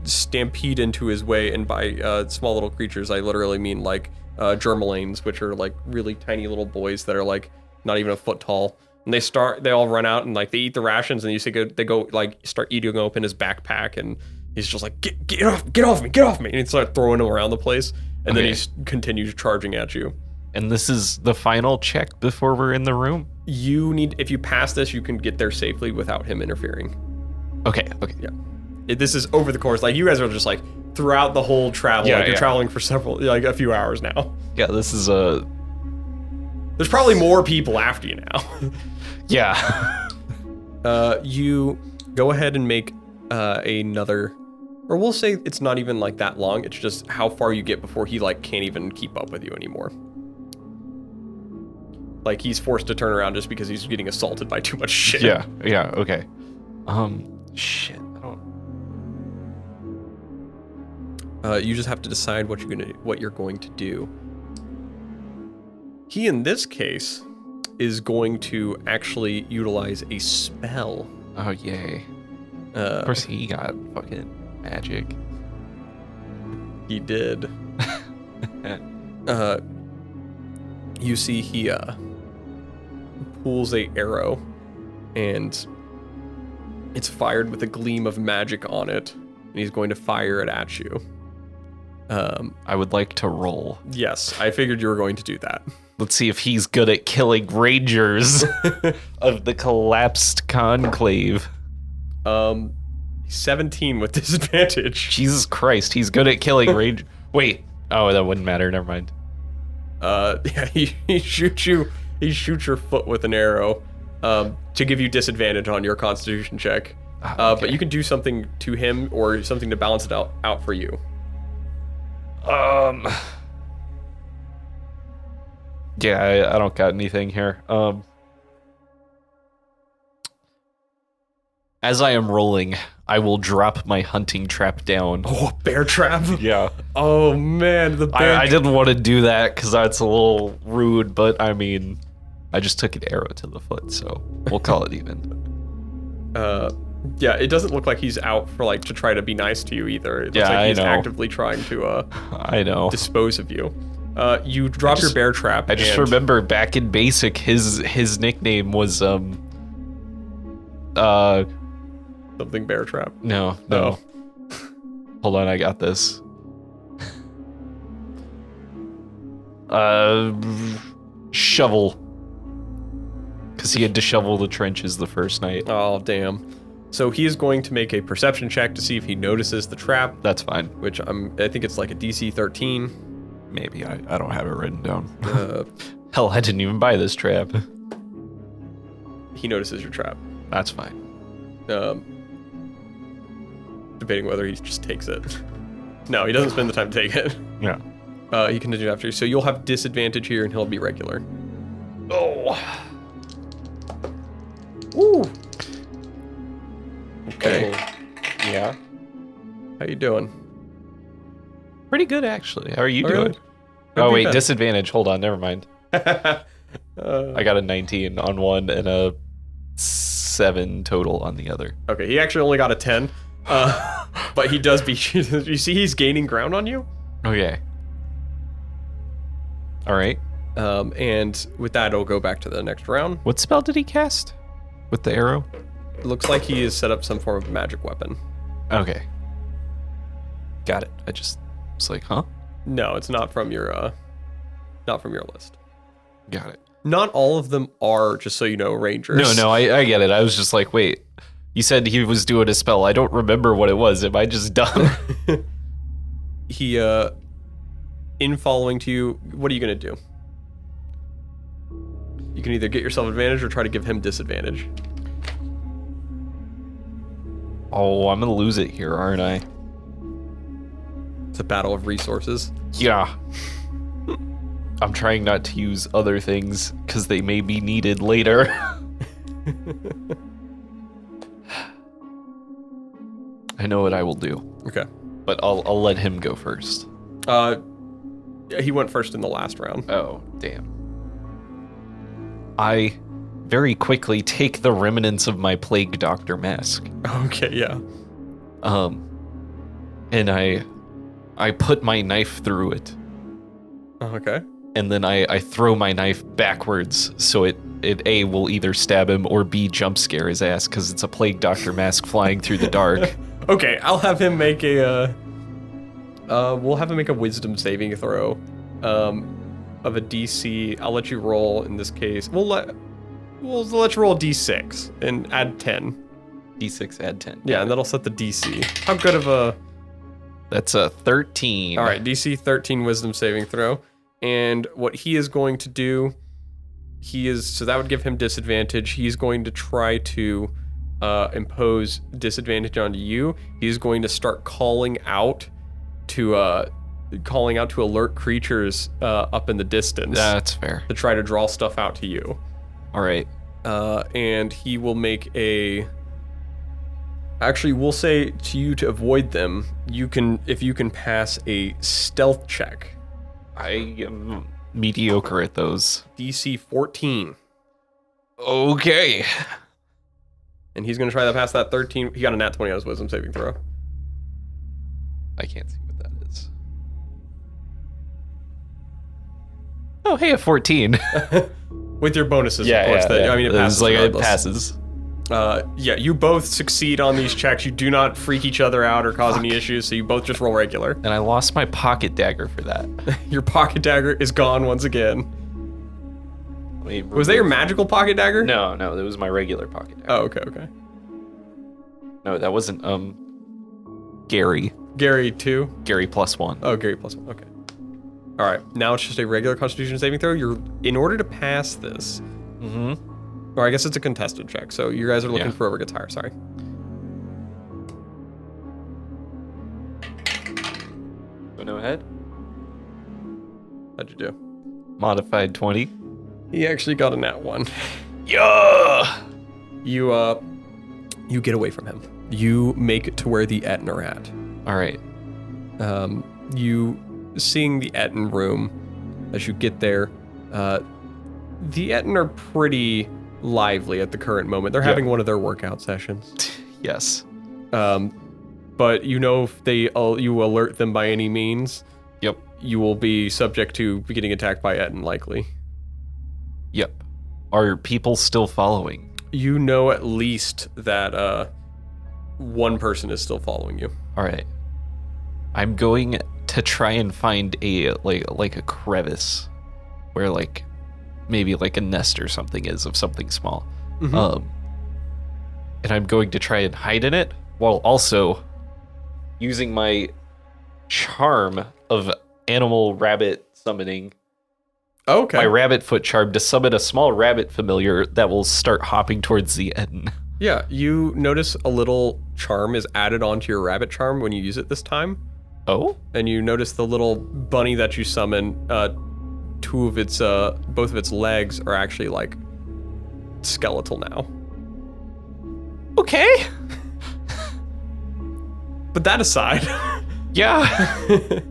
stampede into his way, and by small little creatures, I literally mean like germalanes, which are like really tiny little boys that are like not even a foot tall. And they all run out and like they eat the rations, and you see they go like start eating open his backpack, and he's just like get off me, and he starts throwing them around the place, and then he continues charging at you. And this is the final check before we're in the room? If you pass this, you can get there safely without him interfering. Okay. Yeah. This is over the course. Like, you guys are just like throughout the whole travel. You're traveling for a few hours now. Yeah, this is There's probably more people after you now. Yeah. You go ahead and make another, or we'll say it's not even like that long. It's just how far you get before he like can't even keep up with you anymore. Like, he's forced to turn around just because he's getting assaulted by too much shit. Yeah, okay. Shit, I don't... You just have to decide what you're going to do. He, in this case, is going to actually utilize a spell. Oh, yay. Of course, he got fucking magic. He did. You see he pulls a arrow, and it's fired with a gleam of magic on it, and he's going to fire it at you. I would like to roll. Yes, I figured you were going to do that. Let's see if he's good at killing rangers of the collapsed conclave. 17 with disadvantage. Jesus Christ, he's good at killing rangers. Wait, that wouldn't matter, never mind. Yeah, he shoots you. He shoots your foot with an arrow to give you disadvantage on your Constitution check. Okay. But you can do something to him or something to balance it out for you. Yeah, I don't got anything here. As I am rolling, I will drop my hunting trap down. Oh, bear trap. Yeah. Oh man, the bear. I didn't want to do that because that's a little rude, but I mean, I just took an arrow to the foot, so we'll call it even. Yeah, it doesn't look like he's out for like to try to be nice to you either. It looks Yeah, like he's I know. actively trying to I know. dispose of you. You drop your bear trap. I just and- remember back in basic, his nickname was something bear trap. no. Hold on, I got this. Shovel. Because he had to shovel the trenches the first night. Oh damn. So he is going to make a perception check to see if he notices the trap, That's fine. which I think it's like a DC 13. Maybe. I don't have it written down. Uh, Hell, I didn't even buy this trap. he notices your trap. That's fine. Debating whether he just takes it. No, he doesn't spend the time to take it. Yeah. He continues after you. So you'll have disadvantage here and he'll be regular. Oh. Woo! Okay. Yeah. How you doing? Pretty good, actually. How are you Oh, doing? really? Oh, Not wait, too disadvantage. Hold on, never mind. bad. I got a 19 on one and a 7 total on the other. Okay, he actually only got a 10. But he does beat you. You see he's gaining ground on you? Okay. All right. And with that, it'll go back to the next round. What spell did he cast? With the arrow? It looks like he has set up some form of magic weapon. Okay. Got it. I just was like, huh? No, it's not from your list. Got it. Not all of them are, just so you know, rangers. No, I get it. I was just like, wait. You said he was doing a spell. I don't remember what it was. Am I just dumb? He, in following to you, what are you going to do? You can either get yourself advantage or try to give him disadvantage. Oh, I'm going to lose it here, aren't I? It's a battle of resources. Yeah. I'm trying not to use other things because they may be needed later. I know what I will do, Okay. but I'll let him go first. He went first in the last round. Oh, damn. I very quickly take the remnants of my Plague Doctor mask. Okay, yeah. And I put my knife through it. Okay. And then I throw my knife backwards so it A, will either stab him or B, jump scare his ass because it's a Plague Doctor mask flying through the dark. Okay, I'll have him make a, we'll have him make a wisdom saving throw, of a DC. I'll let you roll in this case. We'll let you roll a D6 and add 10. D6, add 10. Yeah, and that'll set the DC. How good of a... That's a 13. All right, DC 13 wisdom saving throw. And what he is going to do, so that would give him disadvantage. He's going to try to impose disadvantage onto you. He's going to start calling out to alert creatures up in the distance. That's fair. To try to draw stuff out to you. All right. And he will make a... Actually, we'll say to you to avoid them, if you can pass a stealth check. I am mediocre at those. DC 14. Okay. And he's going to try to pass that 13. He got a nat 20 on his wisdom saving throw. I can't see what that is. Oh, hey, a 14. With your bonuses, of course. It passes. It regardless. passes. Yeah, you both succeed on these checks. You do not freak each other out or cause any issues, so you both just roll regular. And I lost my pocket dagger for that. Your pocket dagger is gone once again. Wait, Was that your magical pocket dagger? No, that was my regular pocket dagger. Oh, okay. No, that wasn't, Gary. Gary 2? Gary +1. Oh, Gary +1, okay. Alright, now it's just a regular constitution saving throw. In order to pass this... Mm-hmm. Or I guess it's a contested check, so you guys are looking Yeah. for whoever gets higher, sorry. Go no ahead. How'd you do? Modified 20. He actually got a nat 1. Yeah! You You get away from him. You make it to where the Etten are at. All right. You seeing the Etten room as you get there. The Etten are pretty lively at the current moment. They're having one of their workout sessions. Yes. But you know if you alert them by any means, Yep. you will be subject to getting attacked by Etten likely. Yep. Are people still following? You know at least that one person is still following you. All right. I'm going to try and find a like a crevice where like maybe like a nest or something is of something small. Mm-hmm. And I'm going to try and hide in it while also using my charm of animal rabbit summoning. Okay. My rabbit foot charm to summon a small rabbit familiar that will start hopping towards the Etten. Yeah, you notice a little charm is added onto your rabbit charm when you use it this time. Oh? And you notice the little bunny that you summon, both of its legs are actually like skeletal now. Okay. But that aside, Yeah.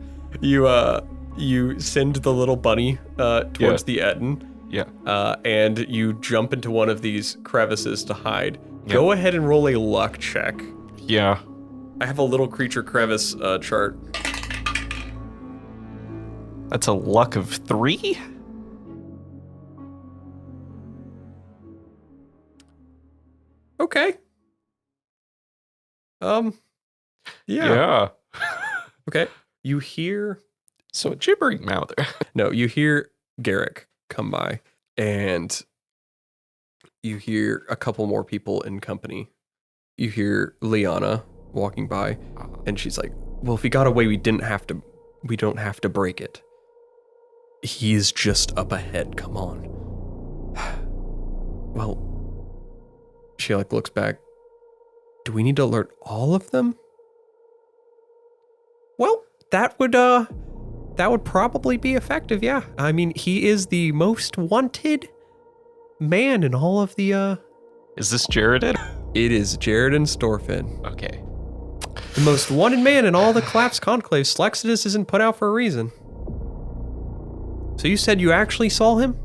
you send the little bunny towards the Etten. Yeah. And you jump into one of these crevices to hide. Yep. Go ahead and roll a luck check. Yeah. I have a little creature crevice chart. That's a luck of 3? Okay. Yeah. Yeah. Okay. You hear So a gibbering mouth. you hear Garrick come by, and you hear a couple more people in company. You hear Liana walking by, and she's like, "Well, if he got away, we don't have to break it. He's just up ahead. Come on." Well, she like looks back. Do we need to alert all of them? Well, that would probably be effective, yeah. I mean, he is the most wanted man in all of the Is this Jaredin? It is Jaredin Storfin. Okay. The most wanted man in all the Collapse Conclave. Slexidus isn't put out for a reason. So you said you actually saw him?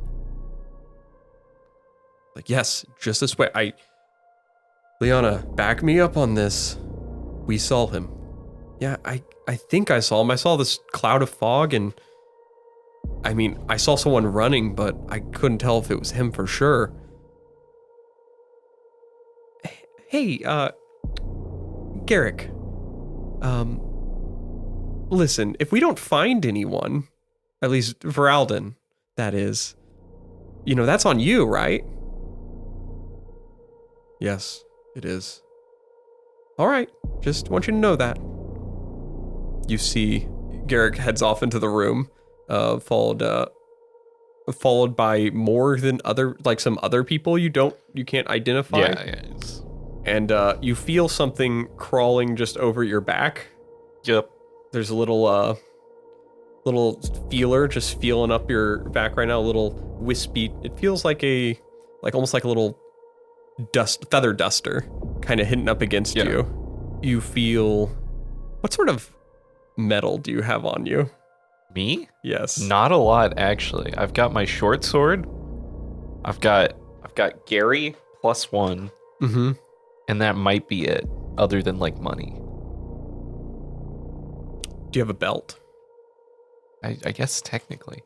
Like, yes, just this way. Liana, back me up on this. We saw him. Yeah, I think I saw him. I saw this cloud of fog, and I mean, I saw someone running, but I couldn't tell if it was him for sure. Hey, Garrick. Listen, if we don't find anyone, at least Voralden, that is, that's on you, right? Yes, it is. All right, just want you to know that. You see Garrick heads off into the room, followed by more than some other people you can't identify. Yeah. And you feel something crawling just over your back. Yep. There's a little feeler just feeling up your back right now, a little wispy. It feels like almost like a little feather duster kind of hitting up against you. You feel, what sort of metal do you have on you? Me? Yes. Not a lot, actually. I've got my short sword. I've got Gary +1. Mm-hmm. And that might be it, other than like money. Do you have a belt? I guess technically.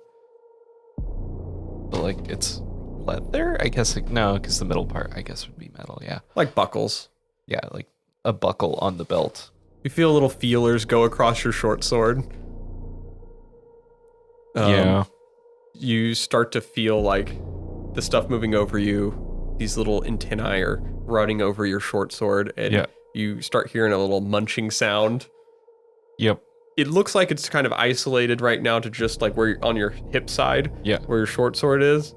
But like it's leather? I guess no, because the middle part I guess would be metal, yeah. Like buckles. Yeah, like a buckle on the belt. You feel little feelers go across your short sword. Yeah. You start to feel like the stuff moving over you. These little antennae are running over your short sword, and you start hearing a little munching sound. Yep. It looks like it's kind of isolated right now to just like where you're on your hip side, where your short sword is.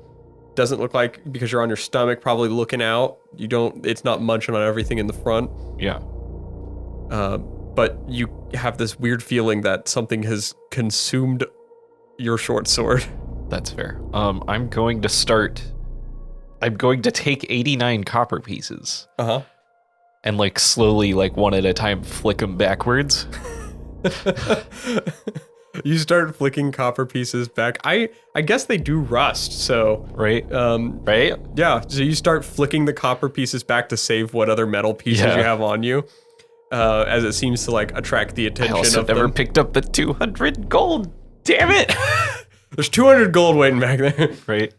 Doesn't look like, because you're on your stomach, probably looking out. It's not munching on everything in the front. Yeah. But you have this weird feeling that something has consumed your short sword. That's fair. I'm going to take 89 copper pieces. Uh-huh. and like slowly, like one at a time, flick them backwards. You start flicking copper pieces back. I guess they do rust, so Right? Right? yeah. So you start flicking the copper pieces back to save what other metal pieces Yeah. you have on you, as it seems to like attract the I attention also of never them. picked up the 200 gold. Damn it! There's 200 gold waiting back there. Right?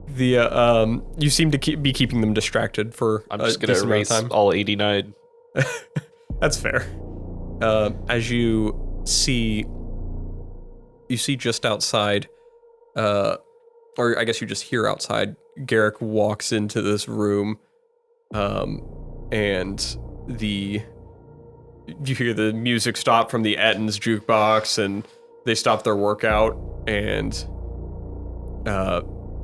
The you seem to be keeping them distracted for I'm a just gonna decent amount of erase time. all 89. That's fair. As you see just outside, or I guess you just hear outside, Garrick walks into this room, and you hear the music stop from the Etton's jukebox, and they stop their workout, and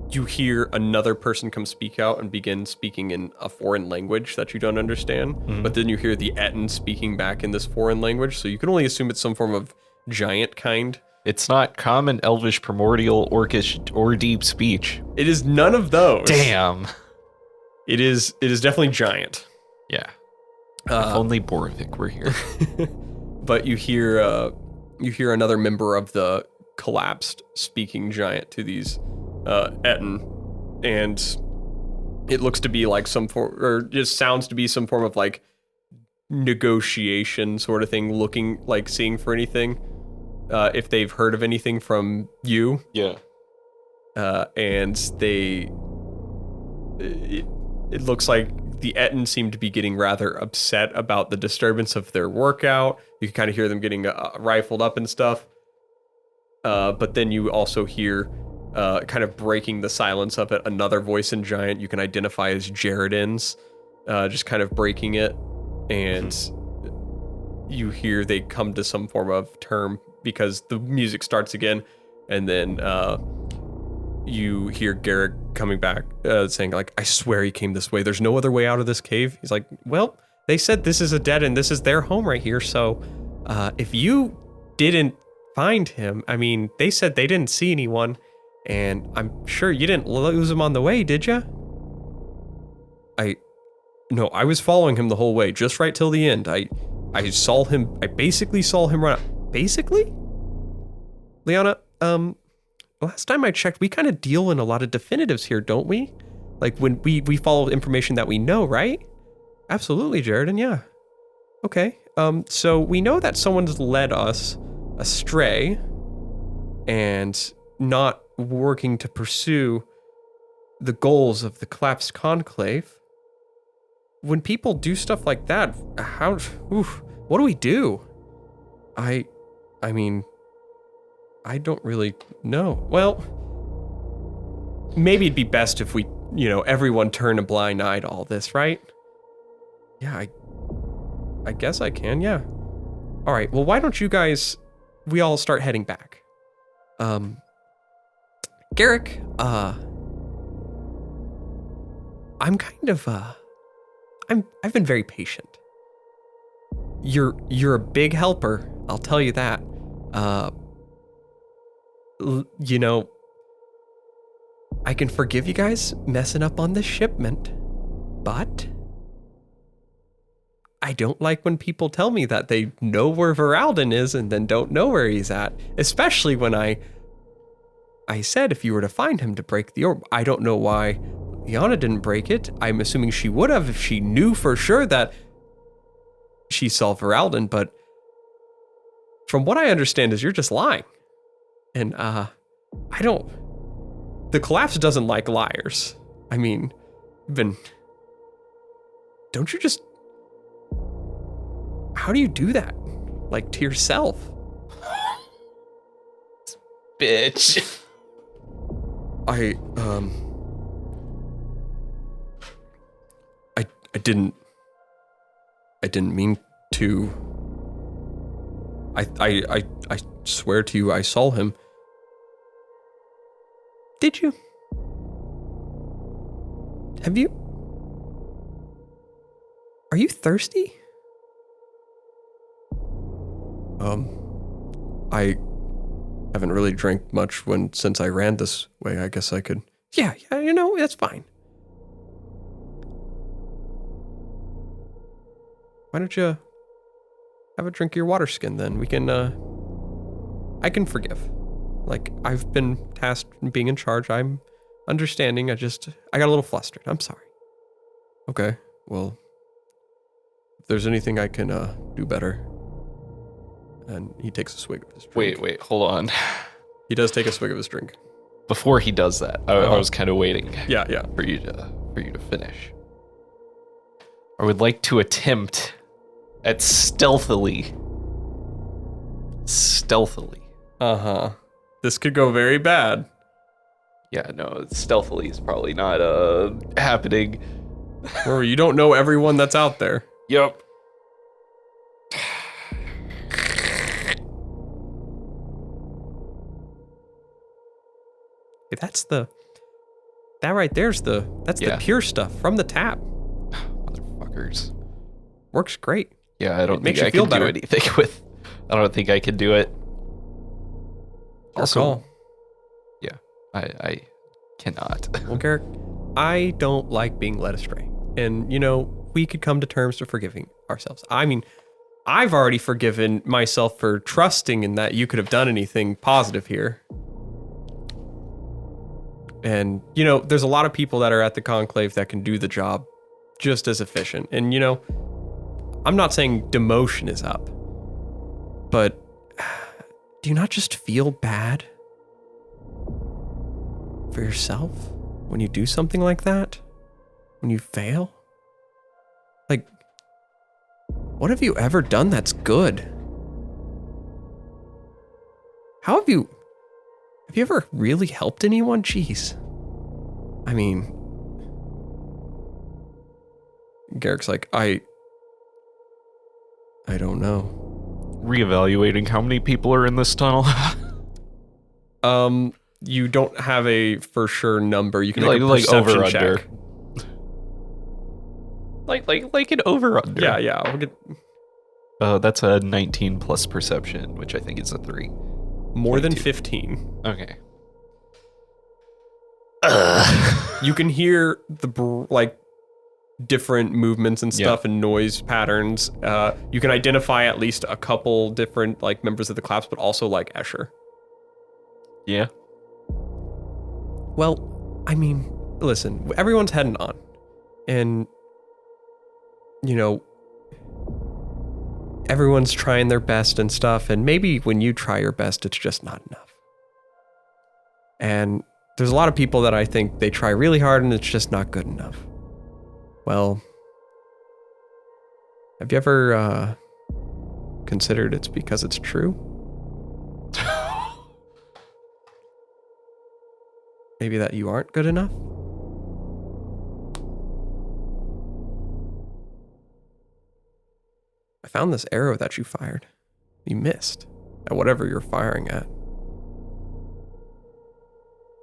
you hear another person come speak out and begin speaking in a foreign language that you don't understand. But then you hear the Etton speaking back in this foreign language, so you can only assume it's some form of giant kind. It's not common, elvish, primordial, orcish, or deep speech. It is none of those. Damn. It is definitely giant. Yeah. If only Borvik were here. But you hear another member of the collapsed speaking giant to these Etton, and it looks to be like some form, or just sounds to be some form of like negotiation sort of thing, looking like seeing for anything, if they've heard of anything from you. Yeah. And it looks like the Etton seem to be getting rather upset about the disturbance of their workout. You can kind of hear them getting rifled up and stuff. But then you also hear, kind of breaking the silence of it, another voice in giant you can identify as Jaredin's, just kind of breaking it. And you hear they come to some form of term because the music starts again. And then you hear Garrick coming back, saying like, I swear he came this way. There's no other way out of this cave. He's like, well, they said this is a dead end. This is their home right here. So if you didn't find him, I mean, they said they didn't see anyone. And I'm sure you didn't lose him on the way, did you? No, I was following him the whole way, just right till the end. I basically saw him run up. Basically? Liana, last time I checked, we kind of deal in a lot of definitives here, don't we? Like when we follow information that we know, right? Absolutely, Jaredin, yeah. Okay, so we know that someone's led us astray and not working to pursue the goals of the collapsed conclave. When people do stuff like that, what do we do? I mean, I don't really know. Well, maybe it'd be best if we, everyone turn a blind eye to all this, right? Yeah, I guess I can, yeah. All right, well, why don't you guys, we all start heading back. Garrick, I'm kind of, I've been very patient. You're a big helper, I'll tell you that. I can forgive you guys messing up on this shipment, but I don't like when people tell me that they know where Voralden is and then don't know where he's at, especially when I said if you were to find him to break the orb. I don't know why Liana didn't break it. I'm assuming she would have if she knew for sure that she saw Voralden, but from what I understand is you're just lying. And the collapse doesn't like liars. I mean, don't you just, how do you do that? Like to yourself? Bitch. I didn't mean to. I swear to you, I saw him. Did you? Have you? Are you thirsty? I haven't really drank much since I ran this way. I guess I could. Yeah, that's fine. why don't you have a drink of your water skin then? We can, I can forgive. Like, I've been tasked with being in charge. I'm understanding. I got a little flustered. I'm sorry. Okay, well, if there's anything I can do better. And he takes a swig of his drink. Wait, hold on. He does take a swig of his drink. Before he does that, I was kind of waiting. Yeah. For you to finish. I would like to attempt at stealthily. Uh-huh. This could go very bad. Yeah, no, stealthily is probably not happening. Or you don't know everyone that's out there. Yep. That right there's the pure stuff from the tap. Motherfuckers. Works great. Yeah, I don't Makes think you I feel can do better. anything with. I don't think I can do it. Also, yeah, I cannot. well, Garrick, I don't like being led astray. And, we could come to terms to forgiving ourselves. I mean, I've already forgiven myself for trusting in that you could have done anything positive here. And, there's a lot of people that are at the Conclave that can do the job just as efficient. And, I'm not saying demotion is up, but do you not just feel bad for yourself when you do something like that? When you fail? Like, what have you ever done that's good? Have you ever really helped anyone? Jeez. I mean, Garrick's like, I don't know. Reevaluating how many people are in this tunnel. You don't have a for sure number. You can like make a perception over check. under. Like an over under. Yeah. We'll get That's a 19 plus perception, which I think is a 3. more than 22. 15. Okay. You can hear the different movements and stuff and noise patterns. You can identify at least a couple different members of the class, but also Escher. Yeah. Well, I mean, listen, everyone's heading on. And, everyone's trying their best and stuff. And maybe when you try your best, it's just not enough. And there's a lot of people that I think they try really hard and it's just not good enough. Well, have you ever considered it's because it's true? Maybe that you aren't good enough? I found this arrow that you fired. You missed at whatever you're firing at.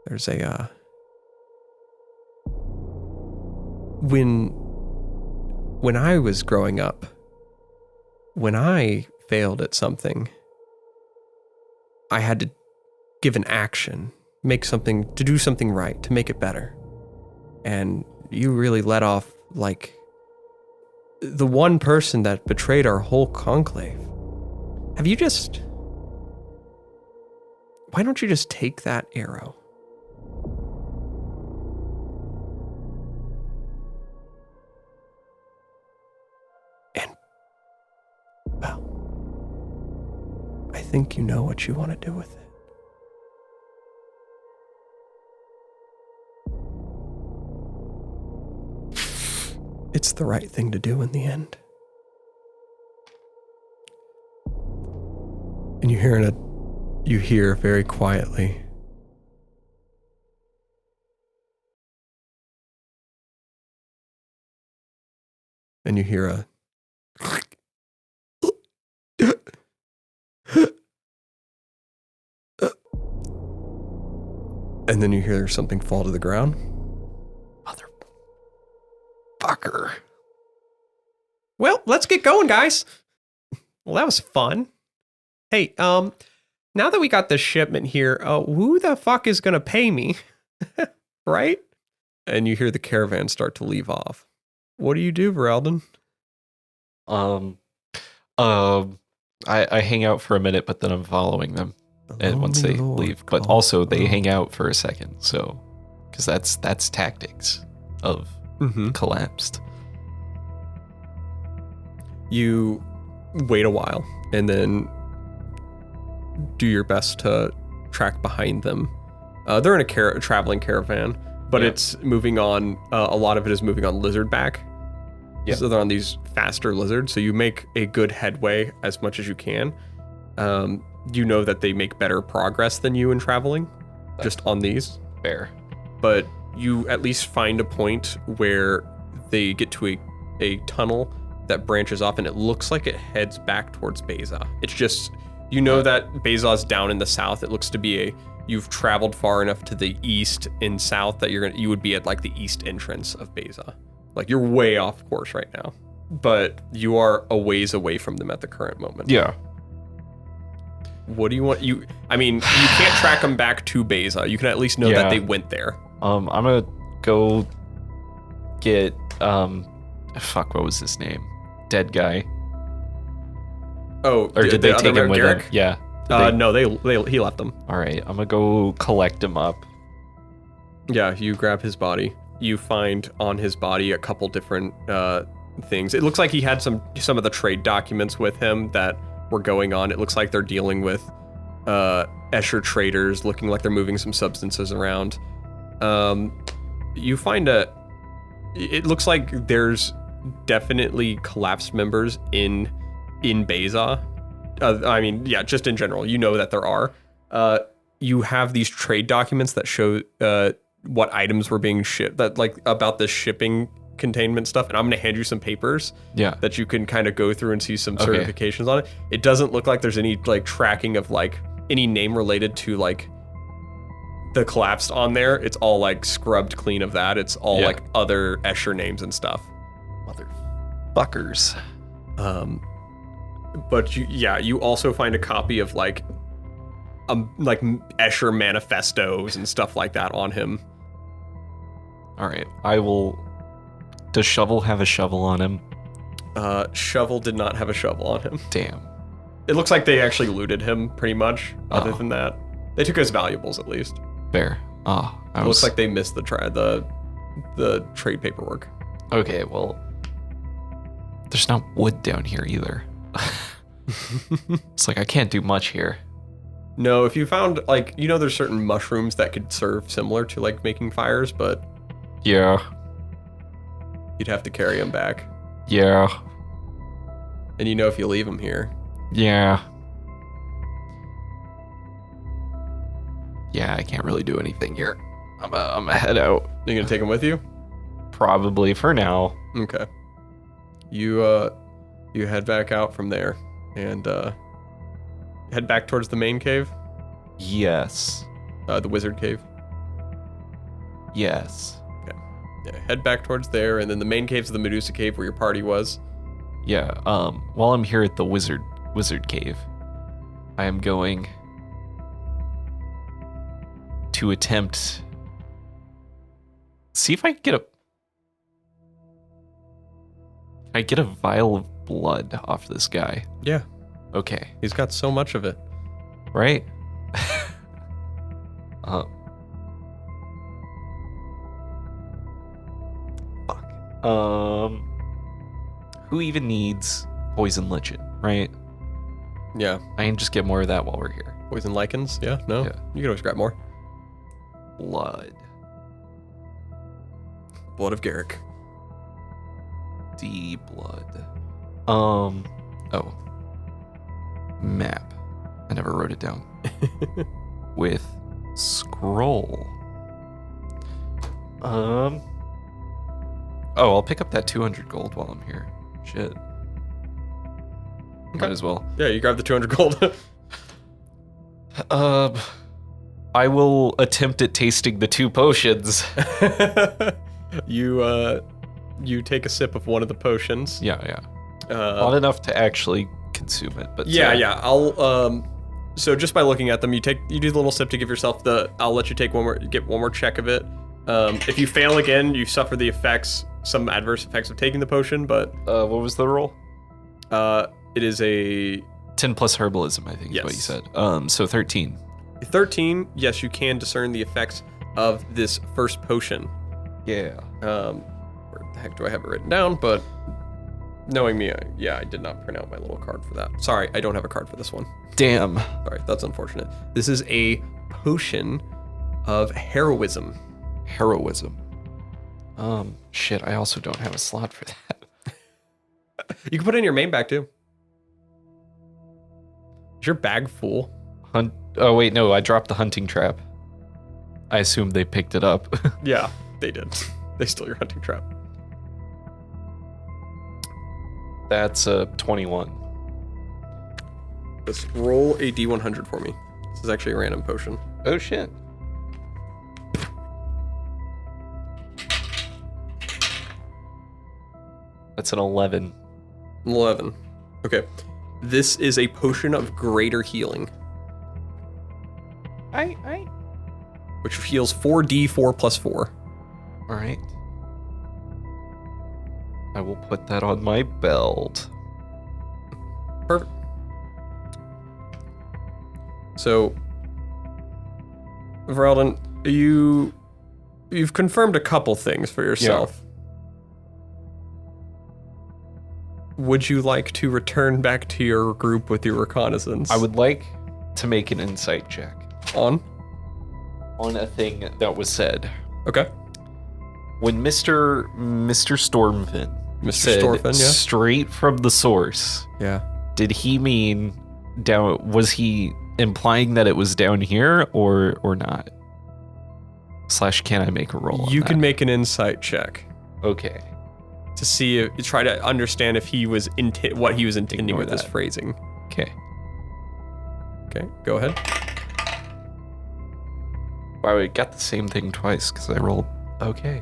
There's a when I was growing up, when I failed at something, I had to give an action, to do something right, to make it better. And you really let off the one person that betrayed our whole conclave. Why don't you just take that arrow? And, well, I think you know what you want to do with it. It's the right thing to do in the end. And you hear very quietly, and you hear a and then you hear something fall to the ground. Motherfucker. Well, let's get going, guys. Well, that was fun. Hey, now that we got the shipment here, who the fuck is gonna pay me? Right? And you hear the caravan start to leave off. What do you do, Voralden? I hang out for a minute, but then I'm following them, and once they leave. But also they hang out for a second, so because that's tactics of collapsed. You wait a while and then do your best to track behind them. They're in a traveling caravan, but it's moving on. A lot of it is moving on lizard back. Yeah. So they're on these faster lizards. So you make a good headway as much as you can. You know that they make better progress than you in traveling, just on these. Fair. But you at least find a point where they get to a tunnel that branches off, and it looks like it heads back towards Beza. It's just, you know that Beza's down in the south. It looks to be you've traveled far enough to the east and south that you would be at like the east entrance of Beza. Like you're way off course right now, but you are a ways away from them at the current moment. Yeah. What do you want? I mean, you can't track them back to Beza. You can at least know that they went there. I'm gonna go get what was his name? Dead guy. Oh, or did they take him with Derrick? them? Yeah. No, he left them. All right, I'm gonna go collect him up. Yeah, you grab his body. You find on his body a couple different things. It looks like he had some of the trade documents with him that were going on. It looks like they're dealing with Escher traders, looking like they're moving some substances around. You find it looks like there's definitely collapsed members in Beza. I mean, yeah, just in general, you know that there are. You have these trade documents that show what items were being shipped, that like about the shipping containment stuff, and I'm gonna hand you some papers that you can kind of go through and see some certifications on it. It doesn't look like there's any like tracking of like any name related to like the collapsed on there. It's all like scrubbed clean of that. It's all like other Escher names and stuff. Motherfuckers. But you also find a copy of like Escher manifestos and stuff like that on him. All right, I will. Does Shovel have a shovel on him? Shovel did not have a shovel on him. Damn. It looks like they actually looted him pretty much. Other than that, they took his valuables at least. Fair. It looks like they missed the trade paperwork. Okay, well, there's not wood down here either. It's like I can't do much here. No, if you found like, you know, there's certain mushrooms that could serve similar to like making fires, but yeah, you'd have to carry them back. Yeah. And you know, if you leave them here. Yeah. Yeah, I can't really do anything here. I'm gonna head out. You gonna take them with you? Probably for now. Okay. You head back out from there and head back towards the main cave? Yes. The wizard cave? Yes. Okay. Yeah, head back towards there, and then the main cave's the Medusa cave where your party was. Yeah, while I'm here at the wizard cave, I am going to attempt see if I can get a vial of blood off this guy. Yeah. Okay. He's got so much of it. Right? Fuck. Who even needs poison lichen, right? Yeah. I can just get more of that while we're here. Poison lichens? Yeah, no. Yeah. You can always grab more. Blood. Blood of Garrick. D blood. Oh. Map. I never wrote it down. With scroll. Oh, I'll pick up that 200 gold while I'm here. Shit. Okay. Might as well. Yeah, you grab the 200 gold. I will attempt at tasting the 2 potions. You take a sip of one of the potions. Yeah. Not enough to actually consume it, but yeah. I'll so just by looking at them, you do the little sip to give yourself I'll let you take get one more check of it. If you fail again, you suffer some adverse effects of taking the potion, but what was the roll? It is a 10 plus herbalism, I think is what you said. So 13. 13. Yes, you can discern the effects of this first potion. Yeah. Where the heck do I have it written down? But knowing me, I did not print out my little card for that. Sorry, I don't have a card for this one. Damn. Sorry, that's unfortunate. This is a potion of heroism. Heroism. Shit, I also don't have a slot for that. You can put it in your main bag too. Is your bag full? Oh wait, no, I dropped the hunting trap. I assume they picked it up. Yeah, they did. They stole your hunting trap. That's a 21. Let's roll a D100 for me. This is actually a random potion. Oh shit. That's an 11. 11. Okay. This is a potion of greater healing, which heals 4d4 plus 4. All right. I will put that on my belt. Perfect. So, Voralden, you've confirmed a couple things for yourself. Would you like to return back to your group with your reconnaissance? I would like to make an insight check On a thing that was said. Okay. When Mr. Stormfin said Stormfin, yeah. straight from the source, Yeah. did he mean down? Was he implying that it was down here or not? / can I make a roll? You on can that? make an insight check Okay. to see, try to understand if he was what he was intending Ignore with this that. phrasing. Okay. Okay, go ahead. Wow, I got the same thing twice because I rolled. Okay.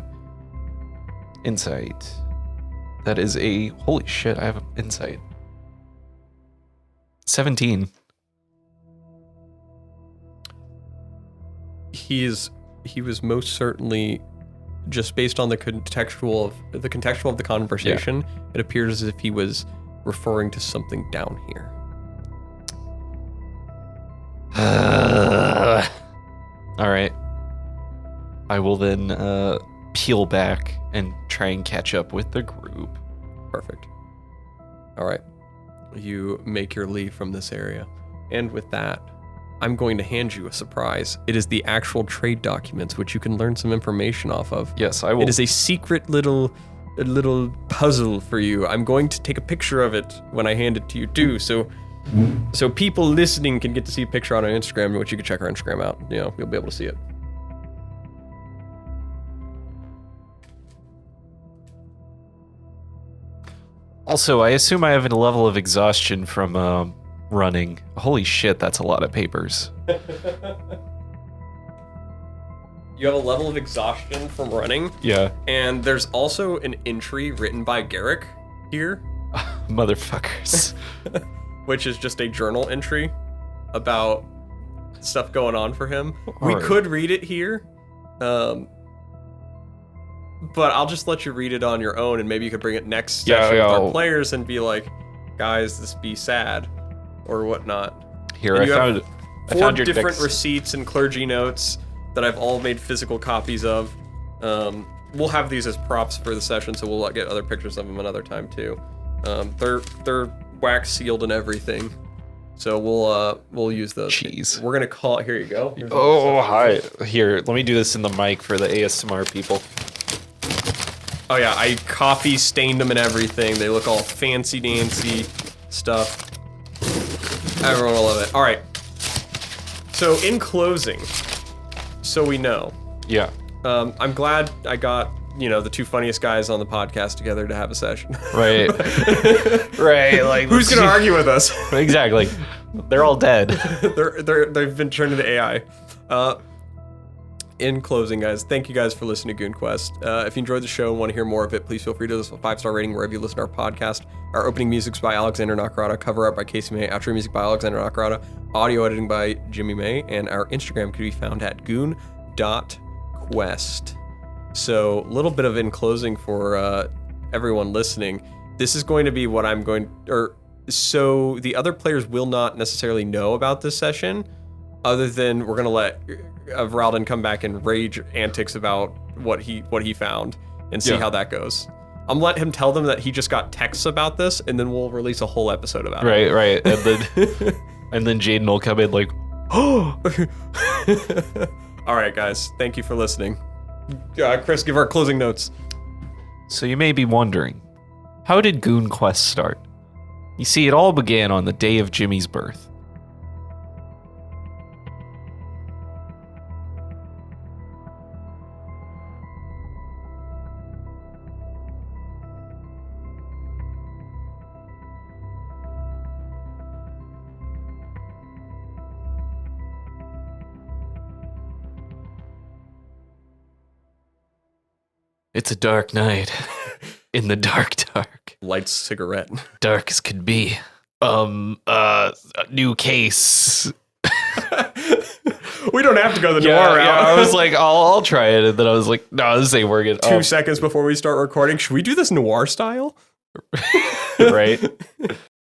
Insight. That is a holy shit. I have an insight. 17. He was most certainly, just based on the contextual of the conversation, it appears as if he was referring to something down here. All right. I will then peel back and try and catch up with the group. Perfect. All right. You make your leave from this area. And with that, I'm going to hand you a surprise. It is the actual trade documents, which you can learn some information off of. Yes, I will. It is a secret little puzzle for you. I'm going to take a picture of it when I hand it to you too, so people listening can get to see a picture on our Instagram, which you can check our Instagram out. You know, you'll be able to see it. Also, I assume I have a level of exhaustion from running. Holy shit, that's a lot of papers. You have a level of exhaustion from running. Yeah. And there's also an entry written by Garrick here, Motherfuckers. which is just a journal entry about stuff going on for him. We Alright. could read it here, but I'll just let you read it on your own, and maybe you could bring it next session with our players and be like, guys, this be sad, or whatnot. Here, And I you have found four your different dex- receipts and clergy notes that I've all made physical copies of. We'll have these as props for the session, so we'll get other pictures of them another time too. They're wax sealed and everything, so we'll use those. Jeez. We're gonna call it. Here you go. Here's Oh, hi. Here, let me do this in the mic for the ASMR people. Oh yeah, I coffee stained them and everything. They look all fancy dancy stuff. Everyone will love it. All right. So in closing, so we know. Yeah. I'm glad I got the two funniest guys on the podcast together to have a session. Right. Right. Like, Who's gonna argue with us? Exactly. They're all dead. They've been turned into AI. In closing, guys, thank you guys for listening to Goon Quest. If you enjoyed the show and want to hear more of it, please feel free to leave us a 5-star rating wherever you listen to our podcast. Our opening music's by Alexander Nakarada, cover art by Kasey May, outro music by Alexander Nakarada, audio editing by Jimmy May, and our Instagram can be found at goon.quest. So, a little bit of in closing for everyone listening. This is going to be what I'm going, or So the other players will not necessarily know about this session, other than we're gonna let Voralden come back and rage antics about what he found and see how that goes. I'm gonna let him tell them that he just got texts about this, and then we'll release a whole episode about it. Right. And then and then Jaden will come in like, oh. All right, guys. Thank you for listening. Chris, give our closing notes. So you may be wondering, how did Goon Quest start? You see, it all began on the day of Jimmy's birth. It's a dark night. In the dark. Lights cigarette. Dark as could be. New case. We don't have to go the noir route. I was like, I'll try it, and then I was like, no, this ain't working. 2 seconds before we start recording, should we do this noir style? Right.